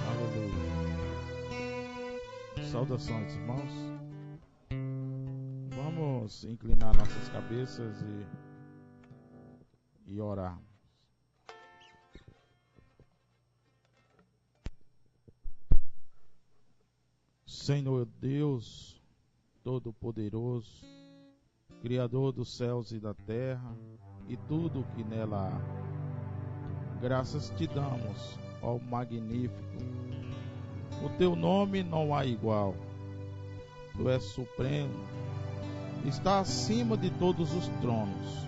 Aleluia. Saudações, irmãos. Vamos inclinar nossas cabeças e orar. Senhor Deus Todo-Poderoso, Criador dos céus e da terra e tudo o que nela há, graças te damos, ó magnífico. O teu nome não há igual. Tu és supremo, está acima de todos os tronos.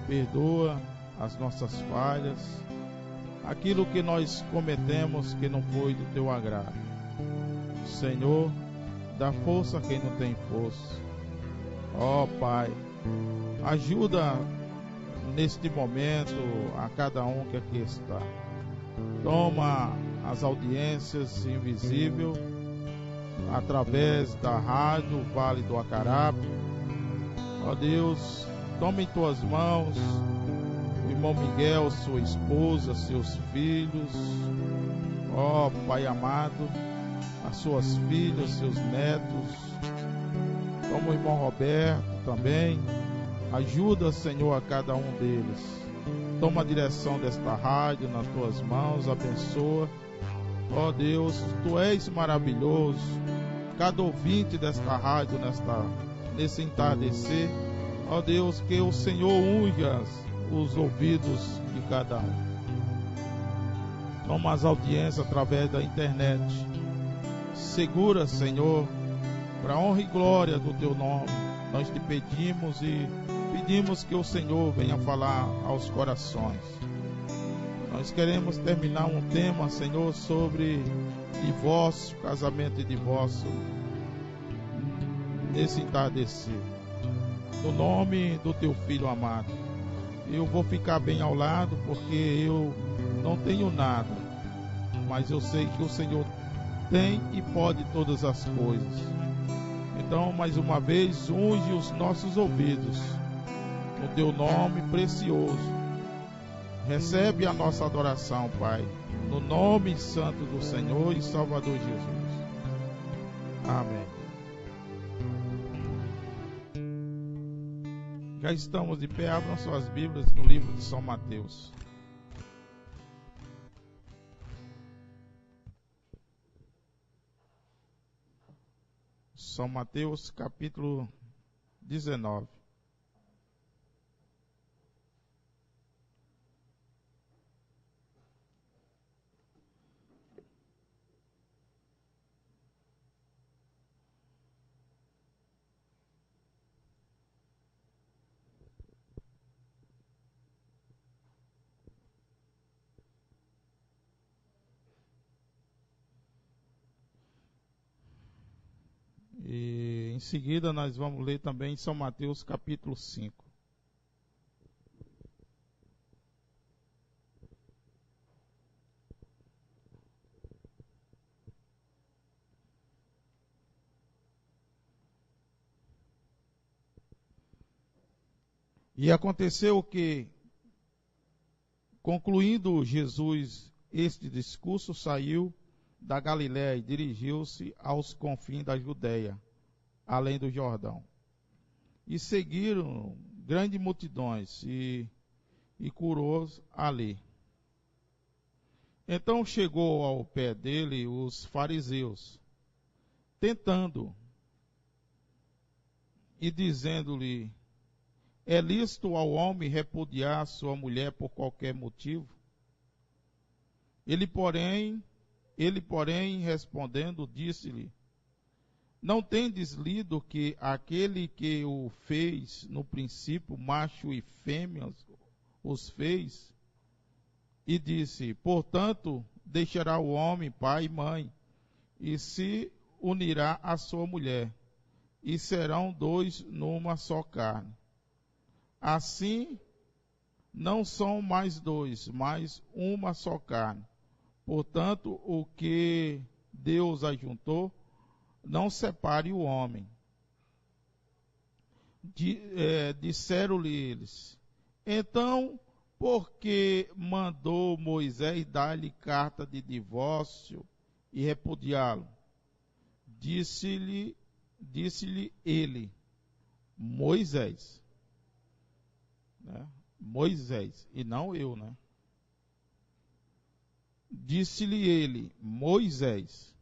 Perdoa as nossas falhas, aquilo que nós cometemos que não foi do teu agrado. Senhor, dá força a quem não tem força. Ó Pai, ajuda neste momento a cada um que aqui está. Toma as audiências invisíveis através da rádio Vale do Acarape. Ó Deus, toma em tuas mãos o irmão Miguel, sua esposa, seus filhos. Ó Pai amado, as suas filhas, seus netos. Toma o irmão Roberto também. Ajuda, Senhor, a cada um deles. Toma a direção desta rádio nas tuas mãos, abençoa. Ó Deus, tu és maravilhoso. Cada ouvinte desta rádio, nesse entardecer, ó Deus, que o Senhor unja os ouvidos de cada um. Toma as audiências através da internet. Segura, Senhor, para a honra e glória do teu nome. Nós te pedimos e pedimos que o Senhor venha falar aos corações. Nós queremos terminar um tema, Senhor, sobre divórcio, casamento e divórcio, nesse entardecer. No nome do teu Filho amado. Eu vou ficar bem ao lado, porque eu não tenho nada, mas eu sei que o Senhor tem e pode todas as coisas. Então, mais uma vez, unge os nossos ouvidos no teu nome precioso. Recebe a nossa adoração, Pai, no nome santo do Senhor e Salvador Jesus. Amém. Já estamos de pé, abram suas Bíblias no livro de São Mateus. São Mateus, capítulo 19. E em seguida nós vamos ler também São Mateus capítulo 5. E aconteceu que, concluindo Jesus este discurso, saiu da Galiléia e dirigiu-se aos confins da Judéia, além do Jordão. E seguiram grandes multidões e curou-os ali. Então chegou ao pé dele os fariseus, tentando e dizendo-lhe: é lícito ao homem repudiar sua mulher por qualquer motivo? Ele, porém, respondendo, disse-lhe: não tendes lido que aquele que o fez no princípio, macho e fêmea, os fez? E disse: portanto, deixará o homem pai e mãe, e se unirá à sua mulher, e serão dois numa só carne. Assim, não são mais dois, mas uma só carne. Portanto, o que Deus ajuntou, não separe o homem. Disseram-lhe eles: então, porque mandou Moisés dar-lhe carta de divórcio e repudiá-lo. Disse-lhe ele, Moisés, né? Moisés, e não eu, né? Disse-lhe ele, Moisés,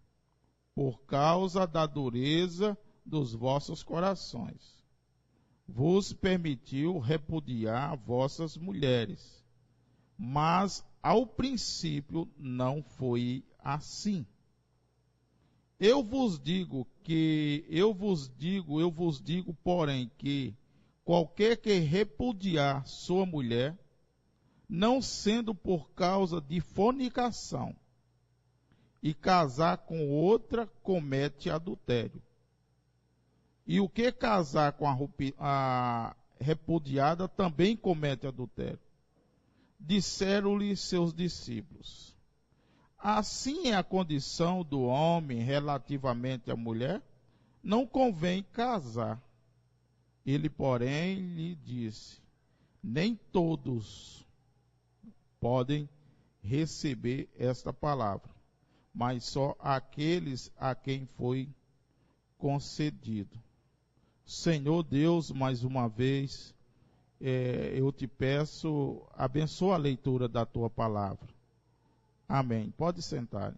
por causa da dureza dos vossos corações, vos permitiu repudiar vossas mulheres, mas ao princípio não foi assim. Eu vos digo, porém, que qualquer que repudiar sua mulher, não sendo por causa de fornicação, e casar com outra, comete adultério. E o que casar com a repudiada também comete adultério. Disseram-lhe seus discípulos: assim é a condição do homem relativamente à mulher, não convém casar. Ele, porém, lhe disse: nem todos podem receber esta palavra, mas só aqueles a quem foi concedido. Senhor Deus, mais uma vez, eu te peço, abençoa a leitura da tua palavra. Amém. Pode sentar.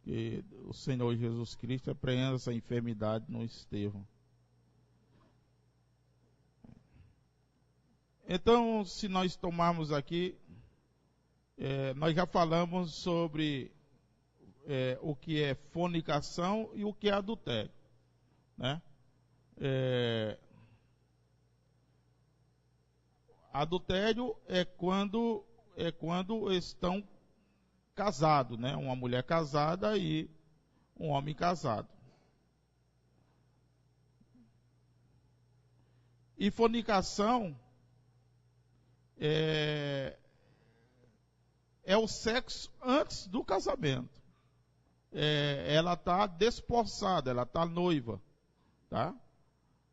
Que o Senhor Jesus Cristo repreenda essa enfermidade no Estevão. Então, se nós tomarmos aqui, nós já falamos sobre o que é fornicação e o que é adultério, né? Adultério é quando estão casados, né? Uma mulher casada e um homem casado. E fornicação é o sexo antes do casamento. Ela está desposada, ela está noiva, tá?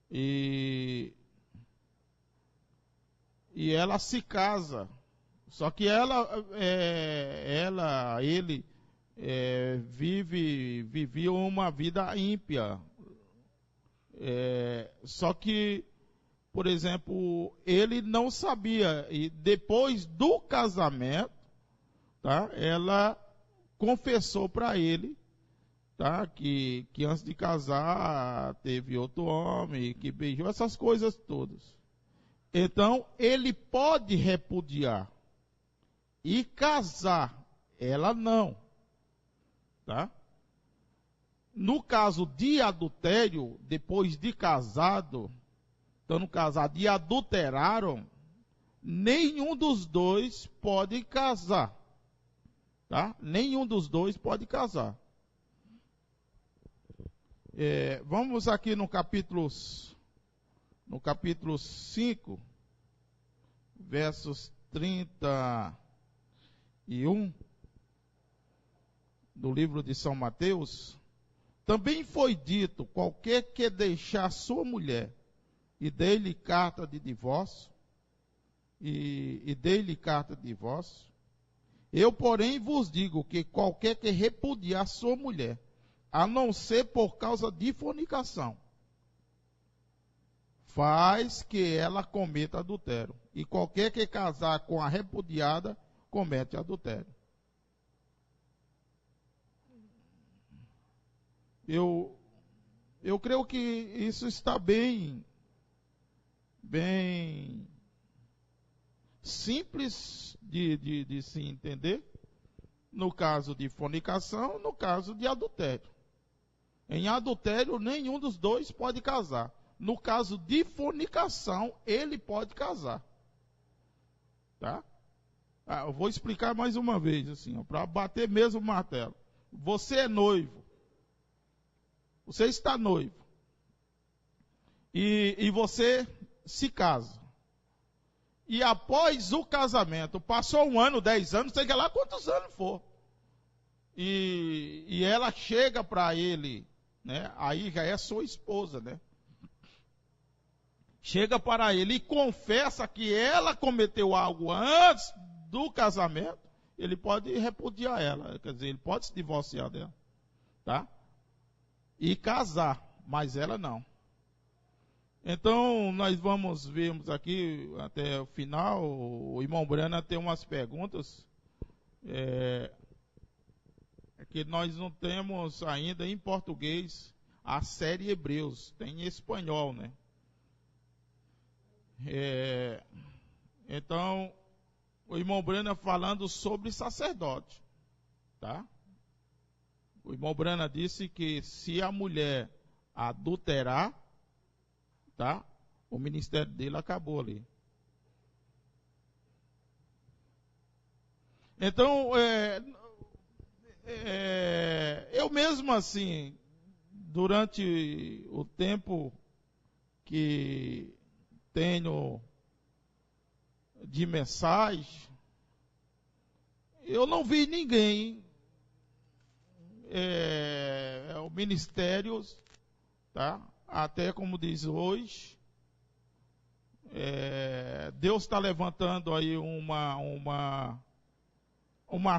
E ela se casa. Só que ele vivia uma vida ímpia. Só que, por exemplo, ele não sabia, e depois do casamento, tá, ela confessou para ele, tá, que antes de casar teve outro homem, que beijou, essas coisas todas. Então, ele pode repudiar e casar, ela não, tá? No caso de adultério, depois de casado, estando casados e adulteraram, nenhum dos dois pode casar, tá? Nenhum dos dois pode casar. Vamos aqui no capítulo 5, versos 31, do livro de São Mateus. Também foi dito, qualquer que deixar sua mulher e dê-lhe carta de divórcio, eu, porém, vos digo que qualquer que repudiar sua mulher, a não ser por causa de fornicação, faz que ela cometa adultério. E qualquer que casar com a repudiada, comete adultério. Eu creio que isso está bem simples de se entender, no caso de fornicação, no caso de adultério. Em adultério, nenhum dos dois pode casar. No caso de fornicação, ele pode casar. Tá? Eu vou explicar mais uma vez, assim, para bater mesmo o martelo. Você é noivo. Você está noivo. E você se casa. e após o casamento, passou 1 ano, 10 anos, sei lá quantos anos for, e ela chega para ele, né? Aí já é sua esposa, né? Chega para ele e confessa que ela cometeu algo antes do casamento, ele pode repudiar ela, quer dizer, ele pode se divorciar dela, tá? E casar, mas ela não. Então, nós vamos vermos aqui até o final, o irmão Brana tem umas perguntas, que nós não temos ainda em português a série Hebreus, tem em espanhol, né? Então, o irmão Brana falando sobre sacerdote, tá? O irmão Brana disse que se a mulher adulterar, tá? O ministério dele acabou ali. Então, eu mesmo assim, durante o tempo que tenho de mensagem, eu não vi ninguém, o ministério, tá? Até como diz hoje, Deus está levantando aí uma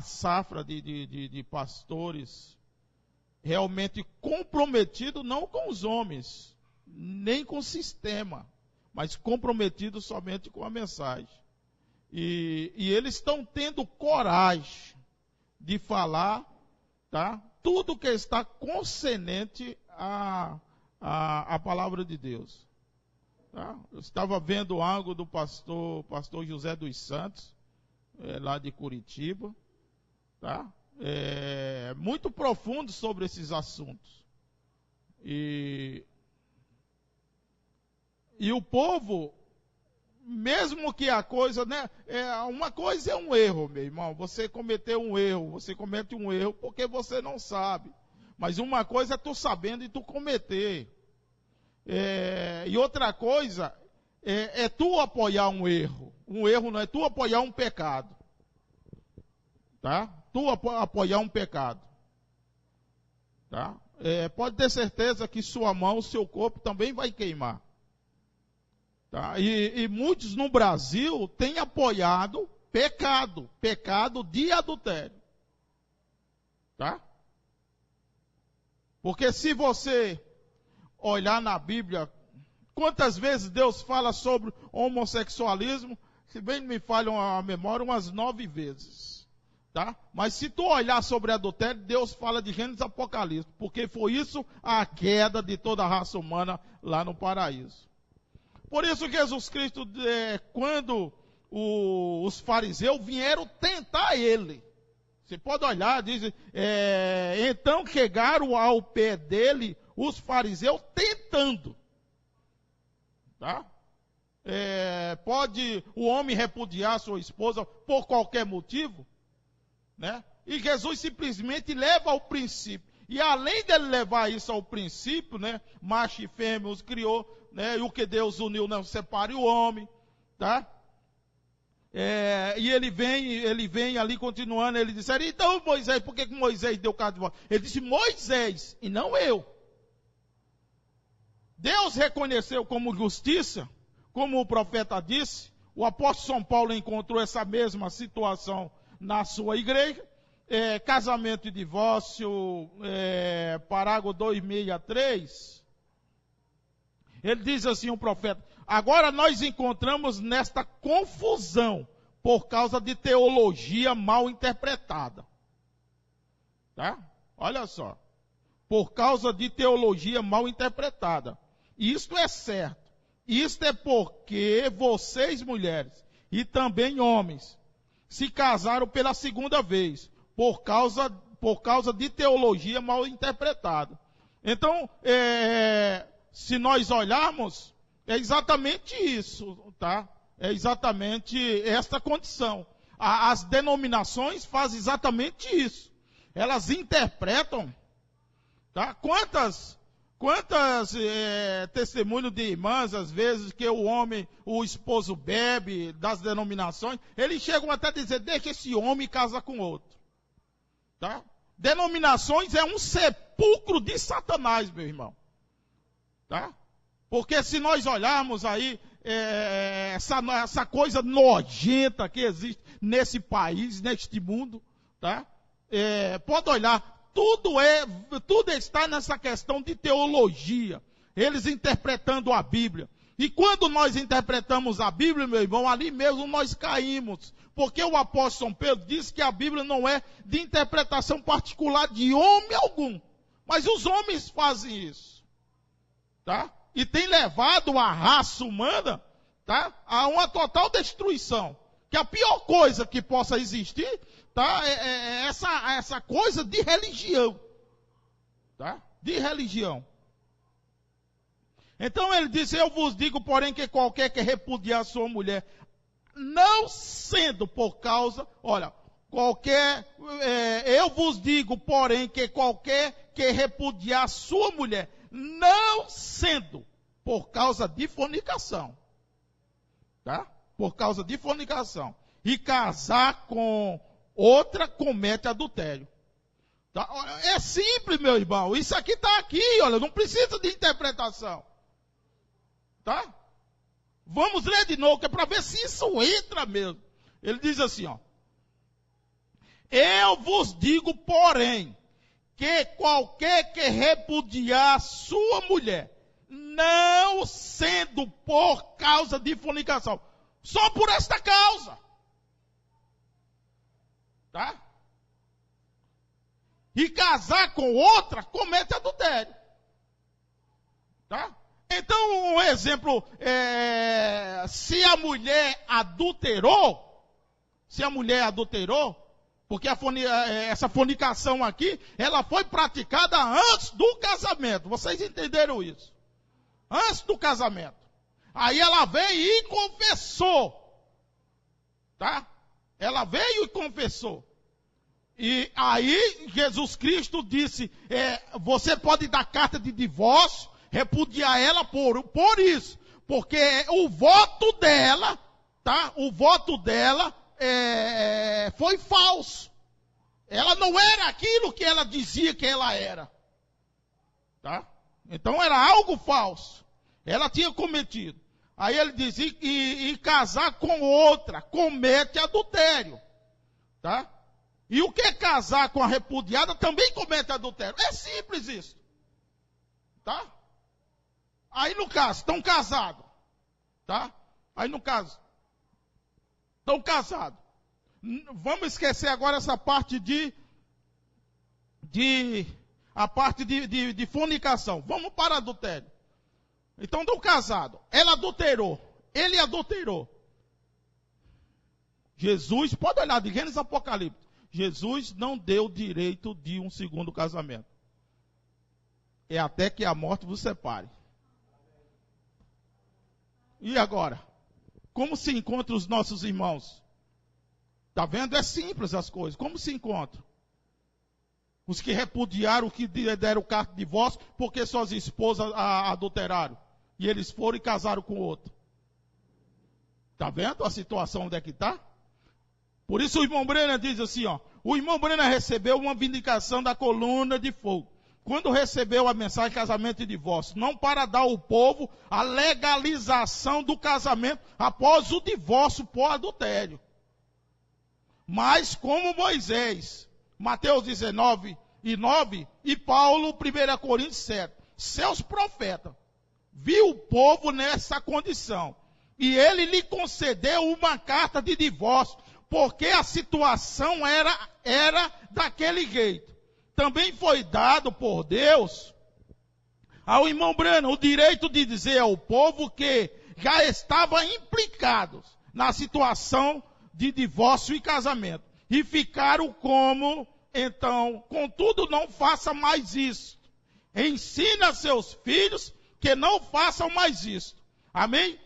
safra de pastores realmente comprometidos não com os homens, nem com o sistema, mas comprometidos somente com a mensagem. E eles estão tendo coragem de falar, tá? Tudo que está concernente a palavra de Deus. Tá? Eu estava vendo algo do pastor José dos Santos, lá de Curitiba, tá? Muito profundo sobre esses assuntos. E o povo, mesmo que a coisa, né? Uma coisa é um erro, meu irmão. Você cometeu um erro, você comete um erro porque você não sabe. Mas uma coisa é tu sabendo e tu cometer. E outra coisa é tu apoiar um erro. Um erro não é tu apoiar um pecado. Tá? Tu apoiar um pecado. Tá? Pode ter certeza que sua mão, seu corpo também vai queimar. Tá? E muitos no Brasil têm apoiado pecado de adultério. Tá? Porque se você olhar na Bíblia, quantas vezes Deus fala sobre homossexualismo, se bem me falham a memória, umas 9 vezes. Tá? Mas se tu olhar sobre adultério, Deus fala de Gênesis e Apocalipse, porque foi isso a queda de toda a raça humana lá no paraíso. Por isso Jesus Cristo, quando os fariseus vieram tentar ele, você pode olhar, diz, então chegaram ao pé dele os fariseus tentando. Tá? Pode o homem repudiar sua esposa por qualquer motivo? Né? E Jesus simplesmente leva ao princípio. E além dele levar isso ao princípio, né? Macho e fêmea os criou, né? E o que Deus uniu não separe o homem. Tá? E ele vem ali continuando, ele disse, então Moisés, por que Moisés deu caso de voz? Ele disse, Moisés, e não eu. Deus reconheceu como justiça, como o profeta disse, o apóstolo São Paulo encontrou essa mesma situação na sua igreja, casamento e divórcio, parágrafo 263, ele diz assim, o profeta, agora nós encontramos nesta confusão, por causa de teologia mal interpretada. Tá? Olha só, por causa de teologia mal interpretada. Isto é certo. Isto é porque vocês, mulheres, e também homens, se casaram pela segunda vez, por causa de teologia mal interpretada. Então, se nós olharmos, é exatamente isso, tá? É exatamente esta condição. As denominações fazem exatamente isso. Elas interpretam, tá? Quantas Quantas testemunhos de irmãs, às vezes, que o homem, o esposo bebe das denominações, eles chegam até a dizer, deixa esse homem casar com outro. Tá? Denominações é um sepulcro de Satanás, meu irmão. Tá? Porque se nós olharmos aí, essa coisa nojenta que existe nesse país, neste mundo, tá? Pode olhar. Tudo está nessa questão de teologia. Eles interpretando a Bíblia. E quando nós interpretamos a Bíblia, meu irmão, ali mesmo nós caímos. Porque o apóstolo São Pedro diz que a Bíblia não é de interpretação particular de homem algum. Mas os homens fazem isso. Tá? E tem levado a raça humana, tá, a uma total destruição. Que a pior coisa que possa existir, tá, é essa coisa de religião. Tá? De religião. Então ele disse, eu vos digo, porém, que qualquer que repudiar sua mulher, não sendo por causa, olha, eu vos digo, porém, que qualquer que repudiar sua mulher, não sendo por causa de fornicação, tá? Por causa de fornicação, e casar com outra, comete adultério. Tá? É simples, meu irmão, isso aqui está aqui, olha, não precisa de interpretação. Tá? Vamos ler de novo, que é para ver se isso entra mesmo. Ele diz assim, ó. Eu vos digo, porém, que qualquer que repudiar sua mulher, não sendo por causa de fornicação, só por esta causa, tá? E casar com outra, comete adultério, tá? Então, um exemplo, se a mulher adulterou, porque essa fornicação aqui, ela foi praticada antes do casamento, vocês entenderam isso? Antes do casamento. Aí ela veio e confessou, tá? Ela veio e confessou. E aí Jesus Cristo disse, você pode dar carta de divórcio, repudiar ela por isso, porque o voto dela, tá? O voto dela foi falso. Ela não era aquilo que ela dizia que ela era, tá? Então era algo falso. Ela tinha cometido. Aí ele diz, e casar com outra, comete adultério, tá? E o que é casar com a repudiada também comete adultério. É simples isso, tá? Aí no caso, estão casados, tá? Aí no caso, estão casados. Vamos esquecer agora essa parte de fornicação. Vamos para adultério. Então estão casados. Ela adulterou. Ele adulterou. Jesus, pode olhar de Gênesis Apocalipse. Jesus não deu direito de um segundo casamento. É até que a morte vos separe. E agora? Como se encontram os nossos irmãos? Está vendo? É simples as coisas. Como se encontram? Os que repudiaram, que deram carta de divórcio, porque suas esposas adulteraram. E eles foram e casaram com outro. Está vendo a situação onde é que está? Por isso o irmão Brenner diz assim, ó. O irmão Brenner recebeu uma vindicação da coluna de fogo. Quando recebeu a mensagem de casamento e divórcio, não para dar ao povo a legalização do casamento após o divórcio por adultério. Mas como Moisés, Mateus 19:9 e Paulo, 1 Coríntios 7, seus profetas, viu o povo nessa condição. E ele lhe concedeu uma carta de divórcio, porque a situação era daquele jeito. Também foi dado por Deus ao irmão Breno o direito de dizer ao povo que já estava implicados na situação de divórcio e casamento. E ficaram como, então, contudo não faça mais isso. Ensina seus filhos que não façam mais isso. Amém?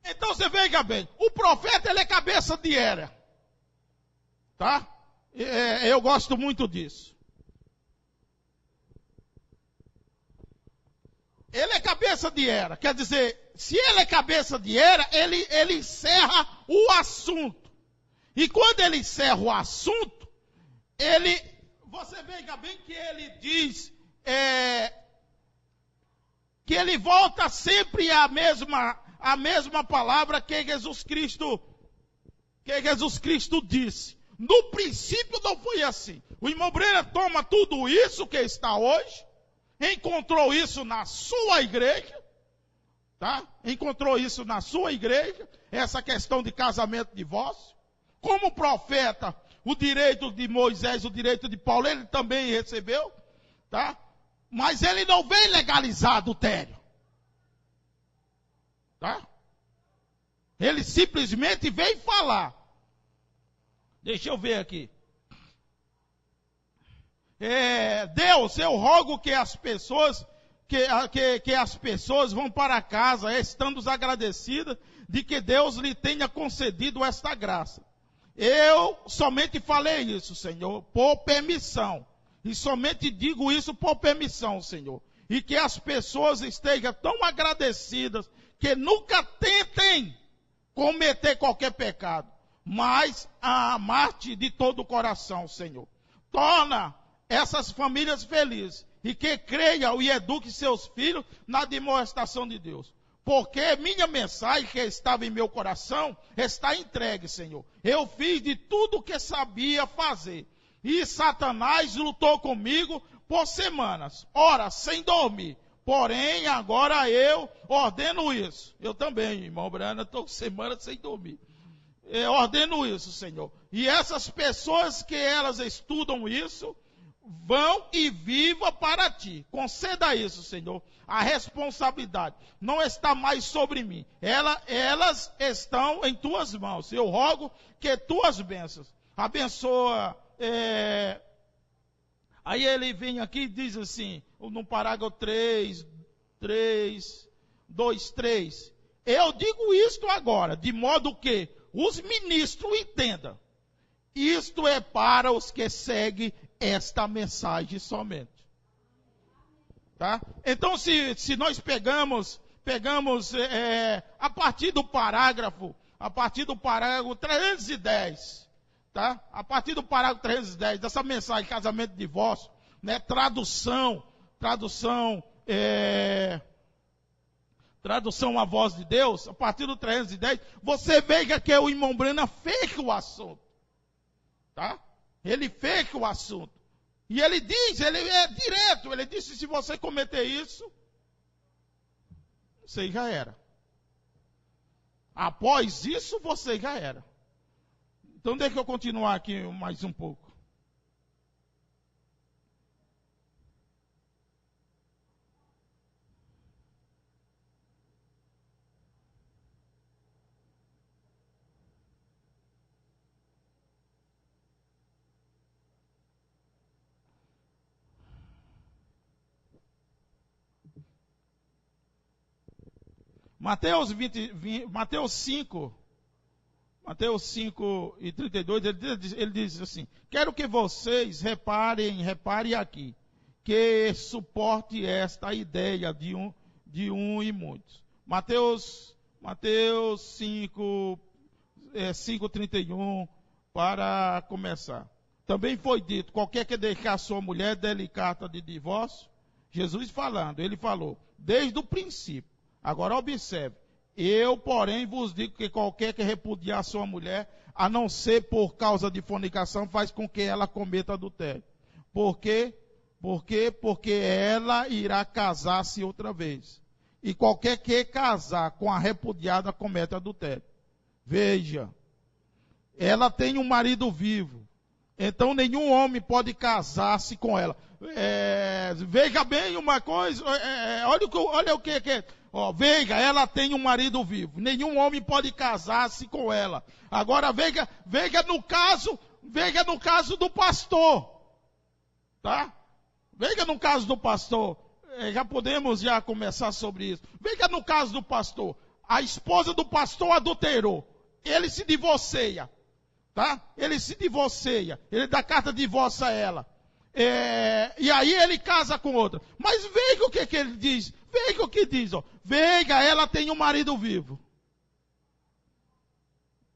Então você veja bem, o profeta ele é cabeça de era. Tá? Eu gosto muito disso. Ele é cabeça de era. Quer dizer, se ele é cabeça de era, ele encerra o assunto. E quando ele encerra o assunto, você veja bem que ele diz, que ele volta sempre à mesma palavra que Jesus Cristo disse. No princípio não foi assim. O irmão Brenner toma tudo isso que está hoje, encontrou isso na sua igreja, tá? Encontrou isso na sua igreja, essa questão de casamento e divórcio. Como profeta, o direito de Moisés, o direito de Paulo, ele também recebeu, tá? Mas ele não veio legalizar adultério, tá? Ele simplesmente veio falar. Deixa eu ver aqui. Deus, eu rogo que as pessoas vão para casa estando agradecidas de que Deus lhe tenha concedido esta graça. Eu somente falei isso, Senhor, por permissão. E somente digo isso por permissão, Senhor. E que as pessoas estejam tão agradecidas que nunca tentem cometer qualquer pecado, mas a amar-te de todo o coração, Senhor. Torna essas famílias felizes e que creiam e eduquem seus filhos na demonstração de Deus. Porque minha mensagem que estava em meu coração está entregue, Senhor. Eu fiz de tudo o que sabia fazer. E Satanás lutou comigo por semanas, horas, sem dormir. Porém, agora eu ordeno isso. Eu também, irmão Brana, estou semanas sem dormir. Eu ordeno isso, Senhor. E essas pessoas que elas estudam isso, vão e vivam para ti. Conceda isso, Senhor. A responsabilidade não está mais sobre mim. Elas estão em tuas mãos. Eu rogo que tuas bênçãos abençoa. Aí ele vem aqui e diz assim, no parágrafo 2, 3. Eu digo isto agora, de modo que os ministros entendam. Isto é para os que seguem esta mensagem somente. Tá? Então, se nós pegamos a partir do parágrafo 310, tá? A partir do parágrafo 310, dessa mensagem, casamento e divórcio, né? Tradução à voz de Deus, a partir do 310, você veja que o irmão Brana fecha o assunto. Tá? Ele fecha o assunto. E ele diz, ele é direto, ele disse, se você cometer isso, você já era. Após isso, você já era. Então deixa eu continuar aqui mais um pouco. Mateus 5 e 32, ele diz assim, quero que vocês reparem aqui, que suporte esta ideia de um e muitos. Mateus 5, 31, para começar. Também foi dito, qualquer que deixar sua mulher dê-lhe carta de divórcio. Jesus falando, ele falou, desde o princípio. Agora observe, eu, porém, vos digo que qualquer que repudiar sua mulher, a não ser por causa de fornicação, faz com que ela cometa adultério. Por quê? Porque ela irá casar-se outra vez. E qualquer que casar com a repudiada comete adultério. Veja, ela tem um marido vivo. Então nenhum homem pode casar-se com ela. Veja bem uma coisa, olha o que é. Veja, ela tem um marido vivo. Nenhum homem pode casar-se com ela. Agora veja no caso do pastor. Tá? Veja no caso do pastor. Já podemos começar sobre isso. Veja no caso do pastor. A esposa do pastor adulterou. Ele se divorcia. Tá? Ele se divorcia. Ele dá carta de divórcio a ela. E aí ele casa com outra. Mas veja o que ele diz. Veja o que diz. Ó. Veja, ela tem um marido vivo.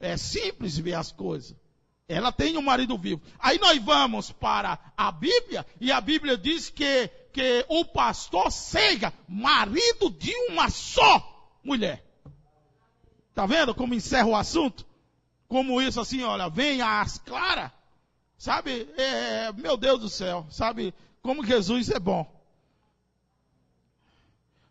É simples ver as coisas. Ela tem um marido vivo. Aí nós vamos para a Bíblia, e a Bíblia diz que o pastor seja marido de uma só mulher. Está vendo como encerra o assunto? Como isso assim, olha, vem às claras. Sabe, meu Deus do céu, sabe, como Jesus é bom.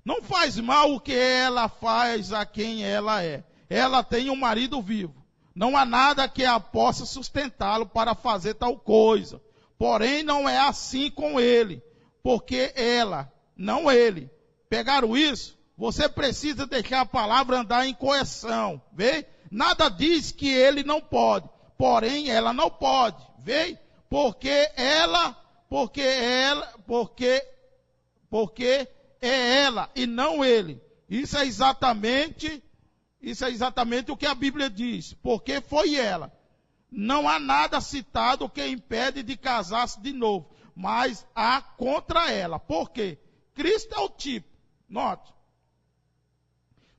Não faz mal o que ela faz a quem ela é. Ela tem um marido vivo. Não há nada que a possa sustentá-lo para fazer tal coisa. Porém, não é assim com ele. Porque ela, não ele. Pegaram isso? Você precisa deixar a palavra andar em coerção. Vê? Nada diz que ele não pode. Porém, ela não pode. Vê? Porque é ela e não ele. Isso é exatamente o que a Bíblia diz. Porque foi ela. Não há nada citado que impede de casar-se de novo. Mas há contra ela. Por quê? Cristo é o tipo. Note.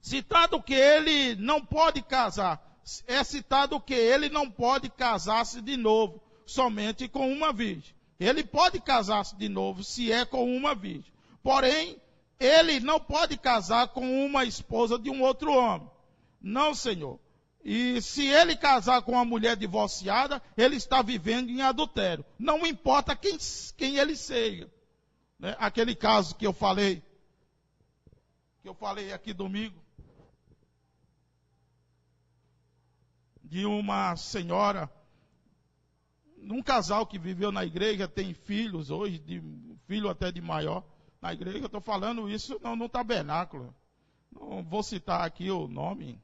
Citado que ele não pode casar. É citado que ele não pode casar-se de novo. Somente com uma virgem. Ele pode casar-se de novo se é com uma virgem. Porém, ele não pode casar com uma esposa de um outro homem. Não, Senhor. E se ele casar com uma mulher divorciada, ele está vivendo em adultério. Não importa quem ele seja. Né? Aquele caso que eu falei aqui domingo, de uma senhora, um casal que viveu na igreja, tem filhos hoje, filho até de maior, na igreja. Eu estou falando isso no tabernáculo. Não vou citar aqui o nome.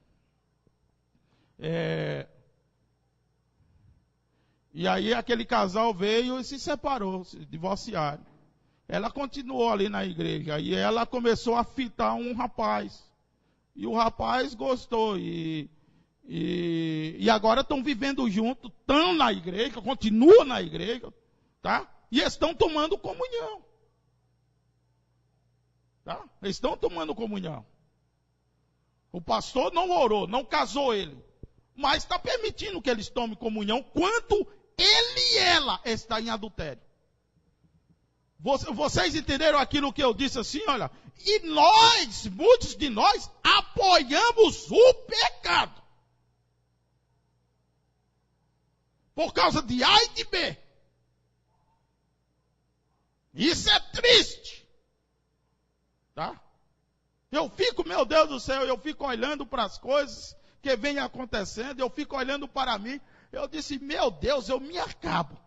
E aí aquele casal veio e se separou, se divorciaram. Ela continuou ali na igreja. E ela começou a fitar um rapaz. E o rapaz gostou. E agora estão vivendo juntos, estão na igreja, continuam na igreja, tá? E estão tomando comunhão. Tá? Eles estão tomando comunhão. O pastor não orou, não casou ele. Mas está permitindo que eles tomem comunhão quanto ele e ela está em adultério. Vocês entenderam aquilo que eu disse assim, olha? E nós, muitos de nós, apoiamos o pecado. Por causa de A e de B. Isso é triste. Tá? Eu fico, meu Deus do céu, eu fico olhando para as coisas que vêm acontecendo, eu fico olhando para mim, eu disse, meu Deus, eu me acabo.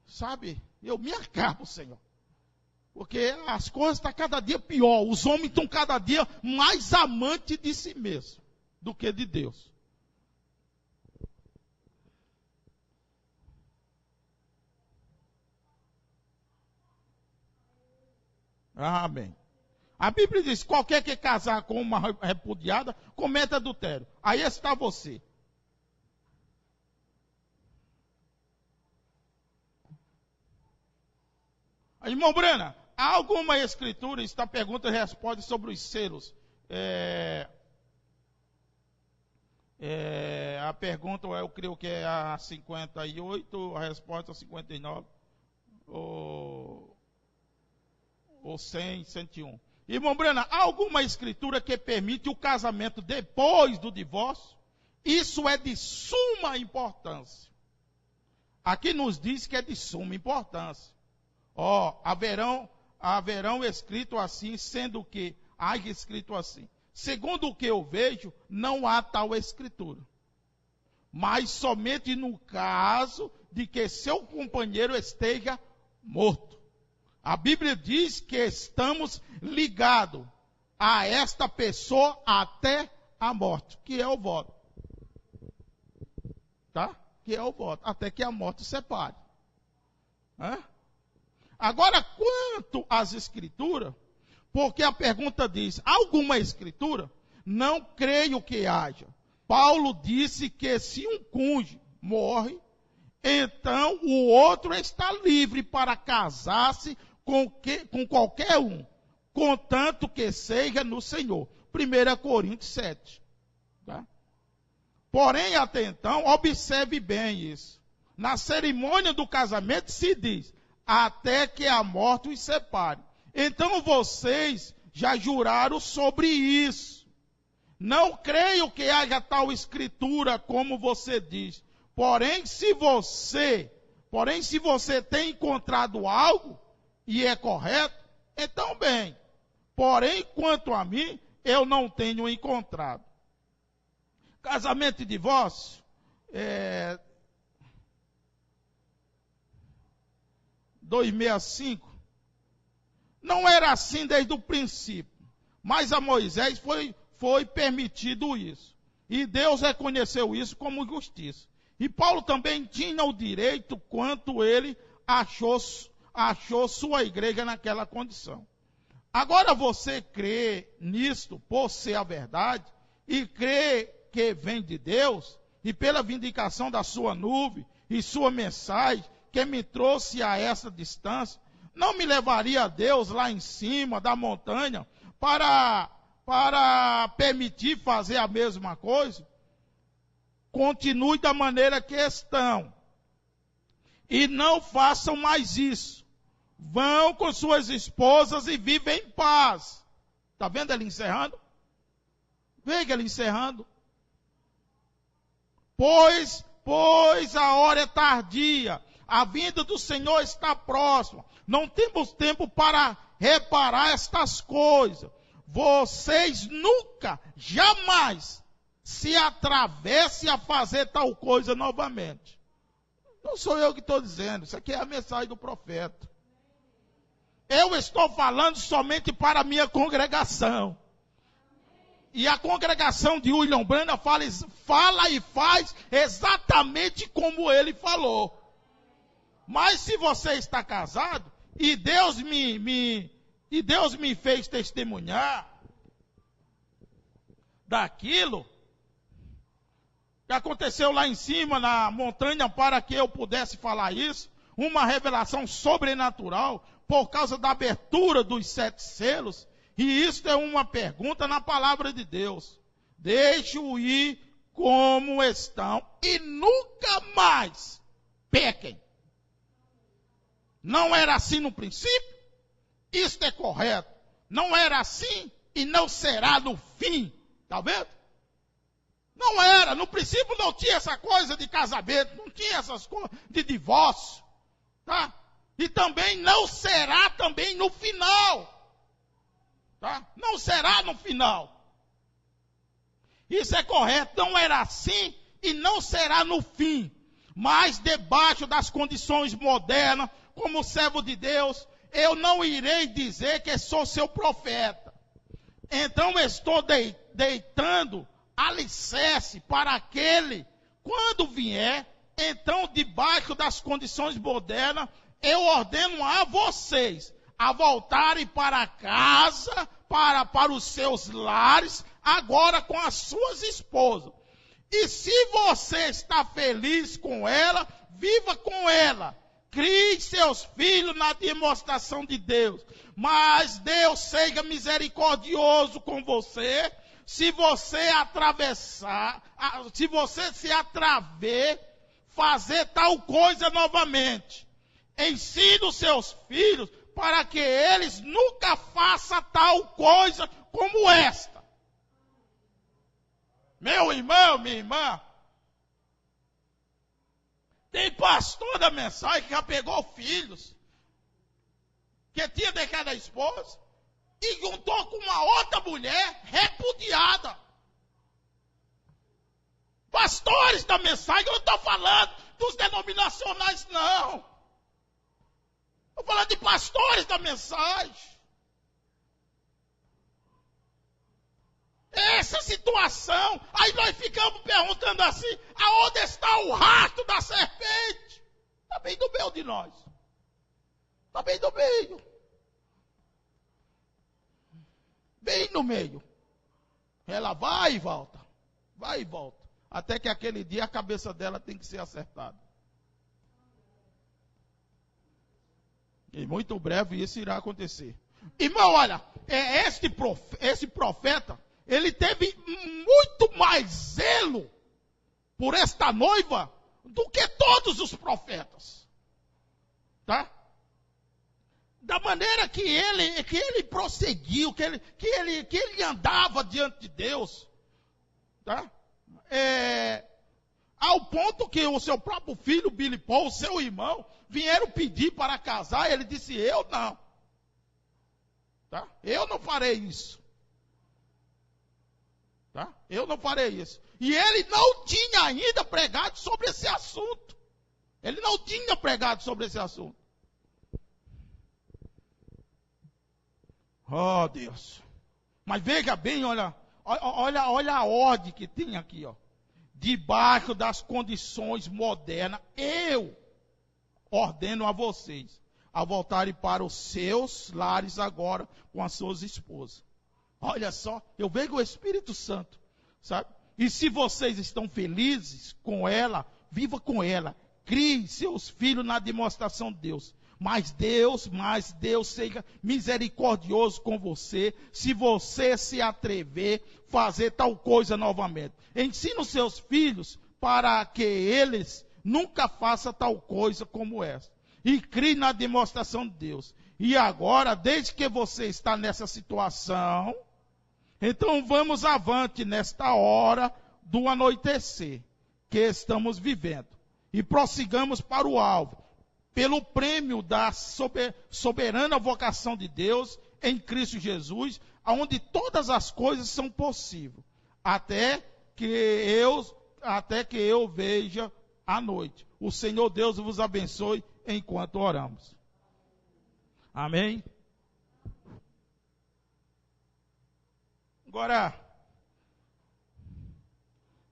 Sabe? Eu me acabo, Senhor. Porque as coisas estão cada dia pior, os homens estão cada dia mais amantes de si mesmo do que de Deus. Amém. A Bíblia diz, qualquer que casar com uma repudiada, cometa adultério. Aí está você. Irmão Brana, há alguma escritura, está pergunta e resposta sobre os selos. A pergunta, eu creio que é a 58, a resposta a 59, ou 100, 101. Irmão Brana, há alguma escritura que permite o casamento depois do divórcio? Isso é de suma importância. Aqui nos diz que é de suma importância. Haverão escrito assim, sendo que há escrito assim. Segundo o que eu vejo, não há tal escritura. Mas somente no caso de que seu companheiro esteja morto. A Bíblia diz que estamos ligados a esta pessoa até a morte, que é o voto. Tá? Que é o voto, até que a morte separe. Agora, quanto às escrituras, porque a pergunta diz, alguma escritura? Não creio que haja. Paulo disse que se um cônjuge morre, então o outro está livre para casar-se com qualquer um, contanto que seja no Senhor. 1 Coríntios 7. Tá? Porém, até então, observe bem isso. Na cerimônia do casamento se diz, até que a morte os separe. Então vocês já juraram sobre isso. Não creio que haja tal escritura como você diz. Porém, se você tem encontrado algo e é correto, então bem. Porém, quanto a mim, eu não tenho encontrado. Casamento e divórcio, 265, não era assim desde o princípio, mas a Moisés foi permitido isso. E Deus reconheceu isso como justiça. E Paulo também tinha o direito quanto ele achou sua igreja naquela condição. Agora você crê nisto por ser a verdade, e crê que vem de Deus, e pela vindicação da sua nuvem e sua mensagem, que me trouxe a essa distância, não me levaria a Deus lá em cima da montanha para permitir fazer a mesma coisa? Continue da maneira que estão. E não façam mais isso. Vão com suas esposas e vivem em paz. Está vendo ele encerrando? Veja ele encerrando. Pois a hora é tardia. A vinda do Senhor está próxima. Não temos tempo para reparar estas coisas. Vocês nunca, jamais se atravessem a fazer tal coisa novamente. Não sou eu que estou dizendo, isso aqui é a mensagem do profeta. Eu estou falando somente para a minha congregação. E a congregação de William Branham fala e faz exatamente como ele falou. Mas se você está casado, e Deus me fez testemunhar daquilo que aconteceu lá em cima na montanha para que eu pudesse falar isso, uma revelação sobrenatural por causa da abertura dos 7 selos, e isso é uma pergunta na palavra de Deus. Deixe-o ir como estão e nunca mais pequem. Não era assim no princípio? Isto é correto. Não era assim e não será no fim. Está vendo? Não era. No princípio não tinha essa coisa de casamento, não tinha essas coisas de divórcio. Tá? E também não será também no final. Tá? Não será no final. Isso é correto. Não era assim e não será no fim. Mas debaixo das condições modernas, como servo de Deus, eu não irei dizer que sou seu profeta. Então estou deitando alicerce para aquele, quando vier, então debaixo das condições modernas, eu ordeno a vocês a voltarem para casa, para os seus lares, agora com as suas esposas. E se você está feliz com ela, viva com ela. Crie seus filhos na demonstração de Deus. Mas Deus seja misericordioso com você. Se você se atrever, fazer tal coisa novamente. Ensine os seus filhos para que eles nunca façam tal coisa como esta. Meu irmão, minha irmã, tem pastor da mensagem que já pegou filhos, que tinha deixado a esposa, e juntou com uma outra mulher repudiada. Pastores da mensagem, eu não estou falando dos denominacionais, não. Estou falando de pastores da mensagem. Essa situação, aí nós ficamos perguntando assim, aonde está o rastro da serpente? Está bem do meio de nós. Está bem do meio. Bem no meio. Ela vai e volta. Vai e volta. Até que aquele dia a cabeça dela tem que ser acertada. E muito breve isso irá acontecer. Irmão, olha, esse profeta, ele teve muito mais zelo por esta noiva do que todos os profetas. Tá? Da maneira que ele prosseguiu, que ele andava diante de Deus. Tá? Ao ponto que o seu próprio filho, Billy Paul, o seu irmão, vieram pedir para casar, ele disse, eu não. Tá? Eu não farei isso. Tá? Eu não farei isso. E ele não tinha ainda pregado sobre esse assunto. Ele não tinha pregado sobre esse assunto. Oh, Deus. Mas veja bem, olha a ordem que tem aqui, ó. Debaixo das condições modernas, eu ordeno a vocês a voltarem para os seus lares agora com as suas esposas. Olha só, eu vejo o Espírito Santo, sabe? E se vocês estão felizes com ela, viva com ela. Crie seus filhos na demonstração de Deus. Mas Deus seja misericordioso com você, se você se atrever a fazer tal coisa novamente. Ensine os seus filhos para que eles nunca façam tal coisa como essa. E crie na demonstração de Deus. E agora, desde que você está nessa situação, então vamos avante nesta hora do anoitecer que estamos vivendo. E prossigamos para o alvo. Pelo prêmio da soberana vocação de Deus em Cristo Jesus, onde todas as coisas são possíveis, até que eu veja à noite. O Senhor Deus vos abençoe enquanto oramos. Amém? Agora,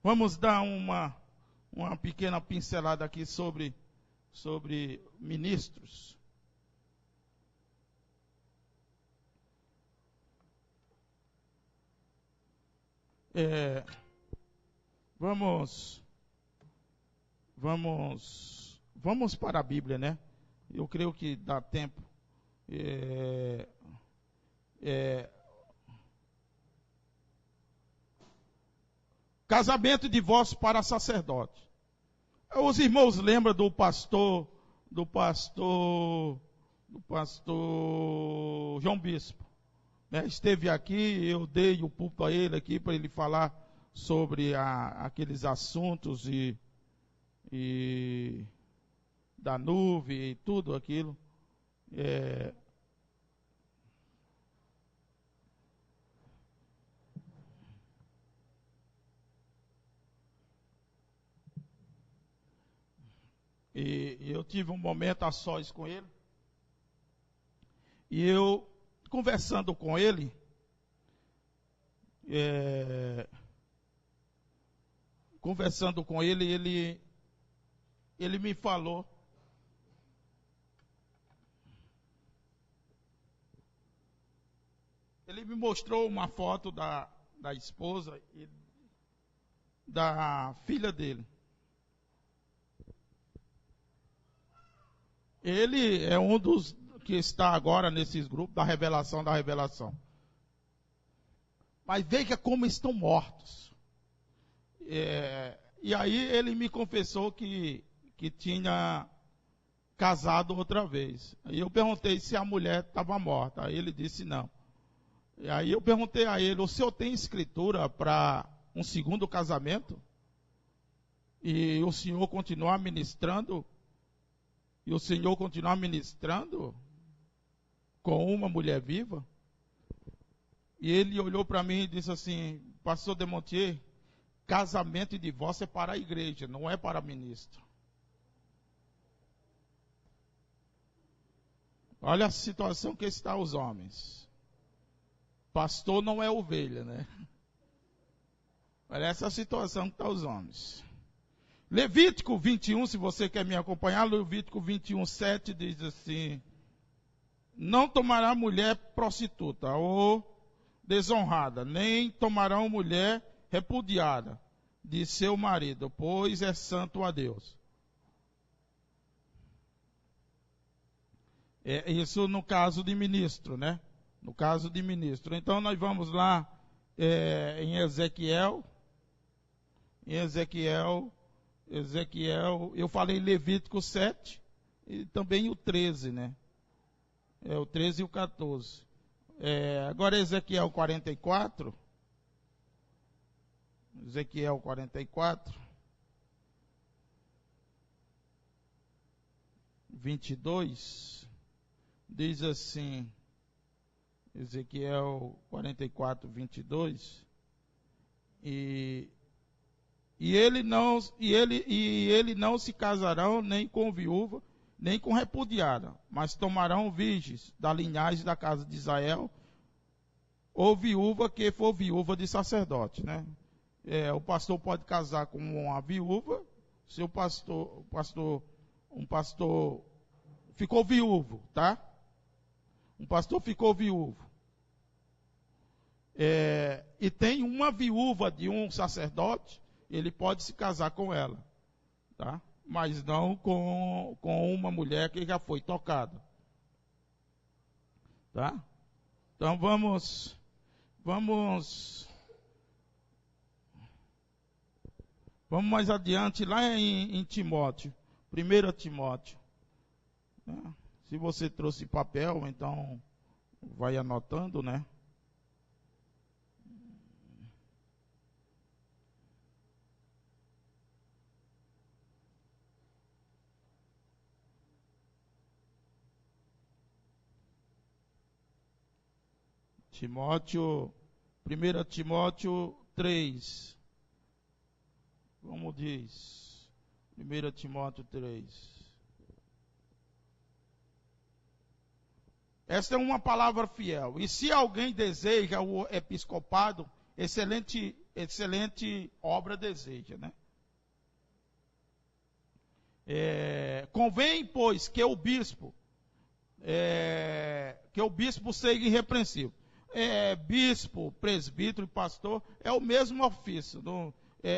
vamos dar uma pequena pincelada aqui sobre ministros. Vamos para a Bíblia, né? Eu creio que dá tempo. Casamento e divórcio para sacerdote. Os irmãos lembram do pastor João Bispo, né? Esteve aqui, eu dei o púlpito a ele aqui para ele falar sobre aqueles assuntos e da nuvem e tudo aquilo. E eu tive um momento a sós com ele. E eu, conversando com ele, ele me falou. Ele me mostrou uma foto da esposa e da filha dele. Ele é um dos que está agora nesses grupos da revelação. Mas veja como estão mortos. E aí ele me confessou que tinha casado outra vez. Aí eu perguntei se a mulher estava morta. Aí ele disse não. E aí eu perguntei a ele, o senhor tem escritura para um segundo casamento? E o senhor continuar ministrando? E o Senhor continuar ministrando com uma mulher viva? E ele olhou para mim e disse assim, pastor Demontier, casamento e divórcio é para a igreja, não é para ministro. Olha a situação que está os homens. Pastor não é ovelha, né? Olha essa situação que está os homens. Levítico 21, se você quer me acompanhar, Levítico 21, 7 diz assim, não tomará mulher prostituta ou desonrada, nem tomarão mulher repudiada de seu marido, pois é santo a Deus. Isso no caso de ministro, né? No caso de ministro. Então nós vamos lá em Ezequiel. Em Ezequiel, eu falei Levítico 7 e também o 13, né? O 13 e o 14. Agora Ezequiel 44. Ezequiel 44. 22. Diz assim, Ezequiel 44, 22. E ele não se casarão nem com viúva, nem com repudiada, mas tomarão virgens da linhagem da casa de Israel, ou viúva que for viúva de sacerdote, né? O pastor pode casar com uma viúva, se um pastor ficou viúvo, tá? Um pastor ficou viúvo. E tem uma viúva de um sacerdote, ele pode se casar com ela, tá? Mas não com uma mulher que já foi tocada, tá? Então vamos mais adiante lá em Timóteo, 1 Timóteo, né? Se você trouxe papel, então vai anotando, né? Timóteo, 1 Timóteo 3. Como diz? 1 Timóteo 3. Esta é uma palavra fiel. E se alguém deseja o episcopado, excelente obra deseja, né? Convém, pois, que o bispo seja irrepreensível. Bispo, presbítero e pastor é o mesmo ofício.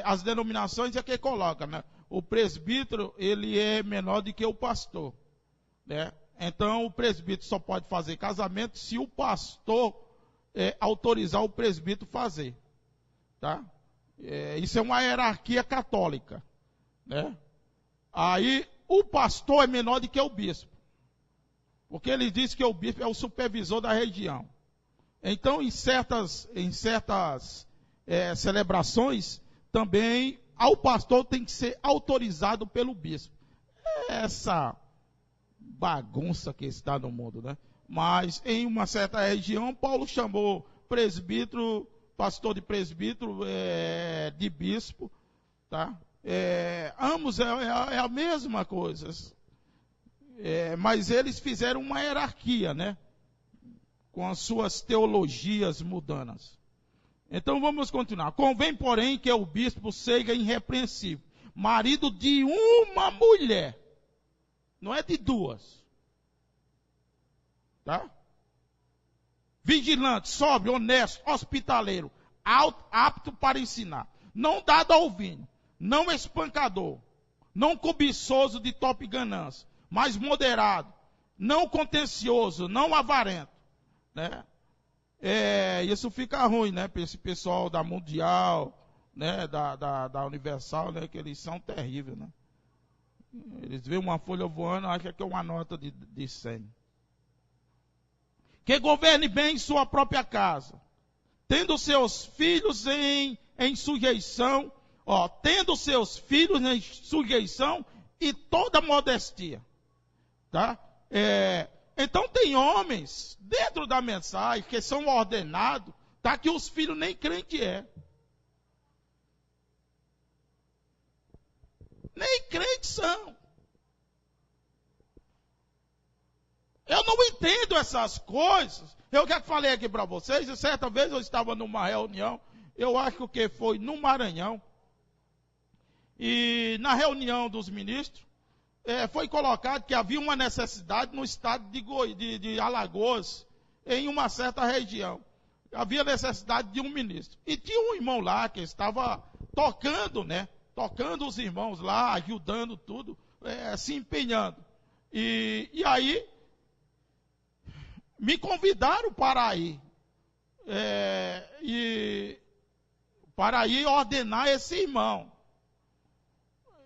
As denominações é que coloca, né? O presbítero, ele é menor do que o pastor, né? Então o presbítero só pode fazer casamento se o pastor autorizar o presbítero fazer, tá? Isso é uma hierarquia católica, né? Aí o pastor é menor do que o bispo, porque ele diz que o bispo é o supervisor da região. Então, em certas celebrações, também ao pastor tem que ser autorizado pelo bispo. Essa bagunça que está no mundo, né? Mas em uma certa região, Paulo chamou presbítero, pastor de presbítero, de bispo, tá? Ambos é a mesma coisa. Mas eles fizeram uma hierarquia, né? Com as suas teologias mudanas. Então vamos continuar. Convém, porém, que o bispo seja irrepreensível, marido de uma mulher, não é de duas, tá? Vigilante, sóbrio, honesto, hospitaleiro, apto para ensinar, não dado ao vinho, não espancador, não cobiçoso de top ganância, mas moderado, não contencioso, não avarento, né? Isso fica ruim, né? Para esse pessoal da Mundial, né? Da Universal, né? Que eles são terríveis, né? Eles veem uma folha voando, acham que é uma nota de 100. Que governe bem sua própria casa, tendo seus filhos em sujeição, tendo seus filhos em sujeição e toda modestia, tá? Então tem homens dentro da mensagem que são ordenados, tá? Que os filhos nem crente é. Nem crentes são. Eu não entendo essas coisas. Eu já falei aqui para vocês, e certa vez eu estava numa reunião, eu acho que foi no Maranhão, e na reunião dos ministros, foi colocado que havia uma necessidade no estado de Alagoas, em uma certa região. Havia necessidade de um ministro. E tinha um irmão lá que estava tocando, né? Tocando os irmãos lá, ajudando tudo, se empenhando. E aí, me convidaram para ir. Para ir ordenar esse irmão.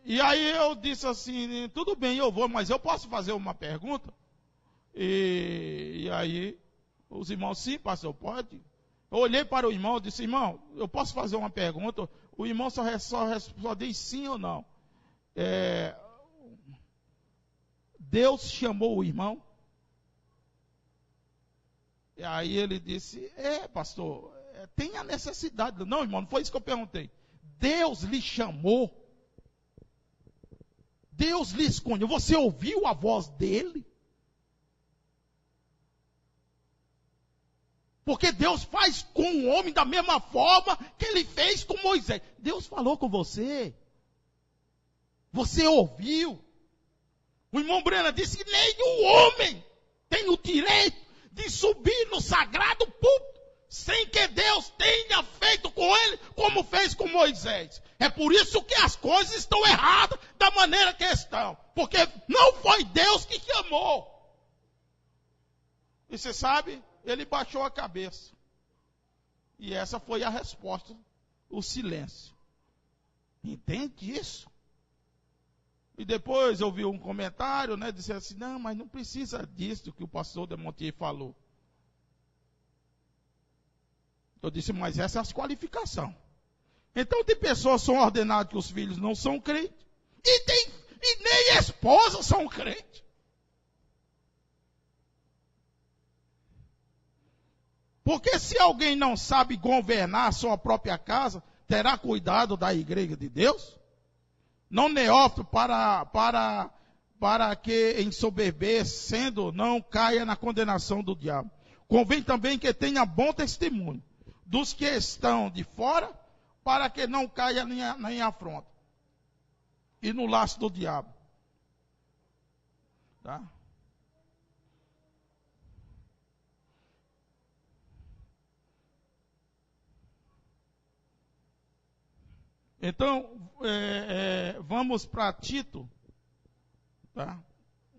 E aí eu disse assim, tudo bem, eu vou, mas eu posso fazer uma pergunta? E aí os irmãos, sim, pastor, pode. Eu olhei para o irmão e disse, irmão, eu posso fazer uma pergunta? O irmão só diz sim ou não. Deus chamou o irmão? E aí ele disse, pastor, tem a necessidade. Não, irmão, não foi isso que eu perguntei. Deus lhe chamou? Deus lhe escolheu? Você ouviu a voz dele? Porque Deus faz com o homem da mesma forma que ele fez com Moisés. Deus falou com você. Você ouviu? O irmão Brena disse que nenhum homem tem o direito de subir no sagrado púlpito sem que Deus tenha feito com ele como fez com Moisés. É por isso que as coisas estão erradas da maneira que estão. Porque não foi Deus que chamou. E você sabe, ele baixou a cabeça. E essa foi a resposta, o silêncio. Entende isso? E depois eu vi um comentário, dizendo assim, não, mas não precisa disso que o pastor Demontier falou. Eu disse, mas essa é a qualificação. Então tem pessoas que são ordenadas que os filhos não são crentes. E nem esposas são crentes. Porque se alguém não sabe governar a sua própria casa, terá cuidado da igreja de Deus? Não neófito para que ensoberbecendo não caia na condenação do diabo. Convém também que tenha bom testemunho dos que estão de fora, para que não caia nem afronta. E no laço do diabo. Tá? Então, vamos para Tito, tá?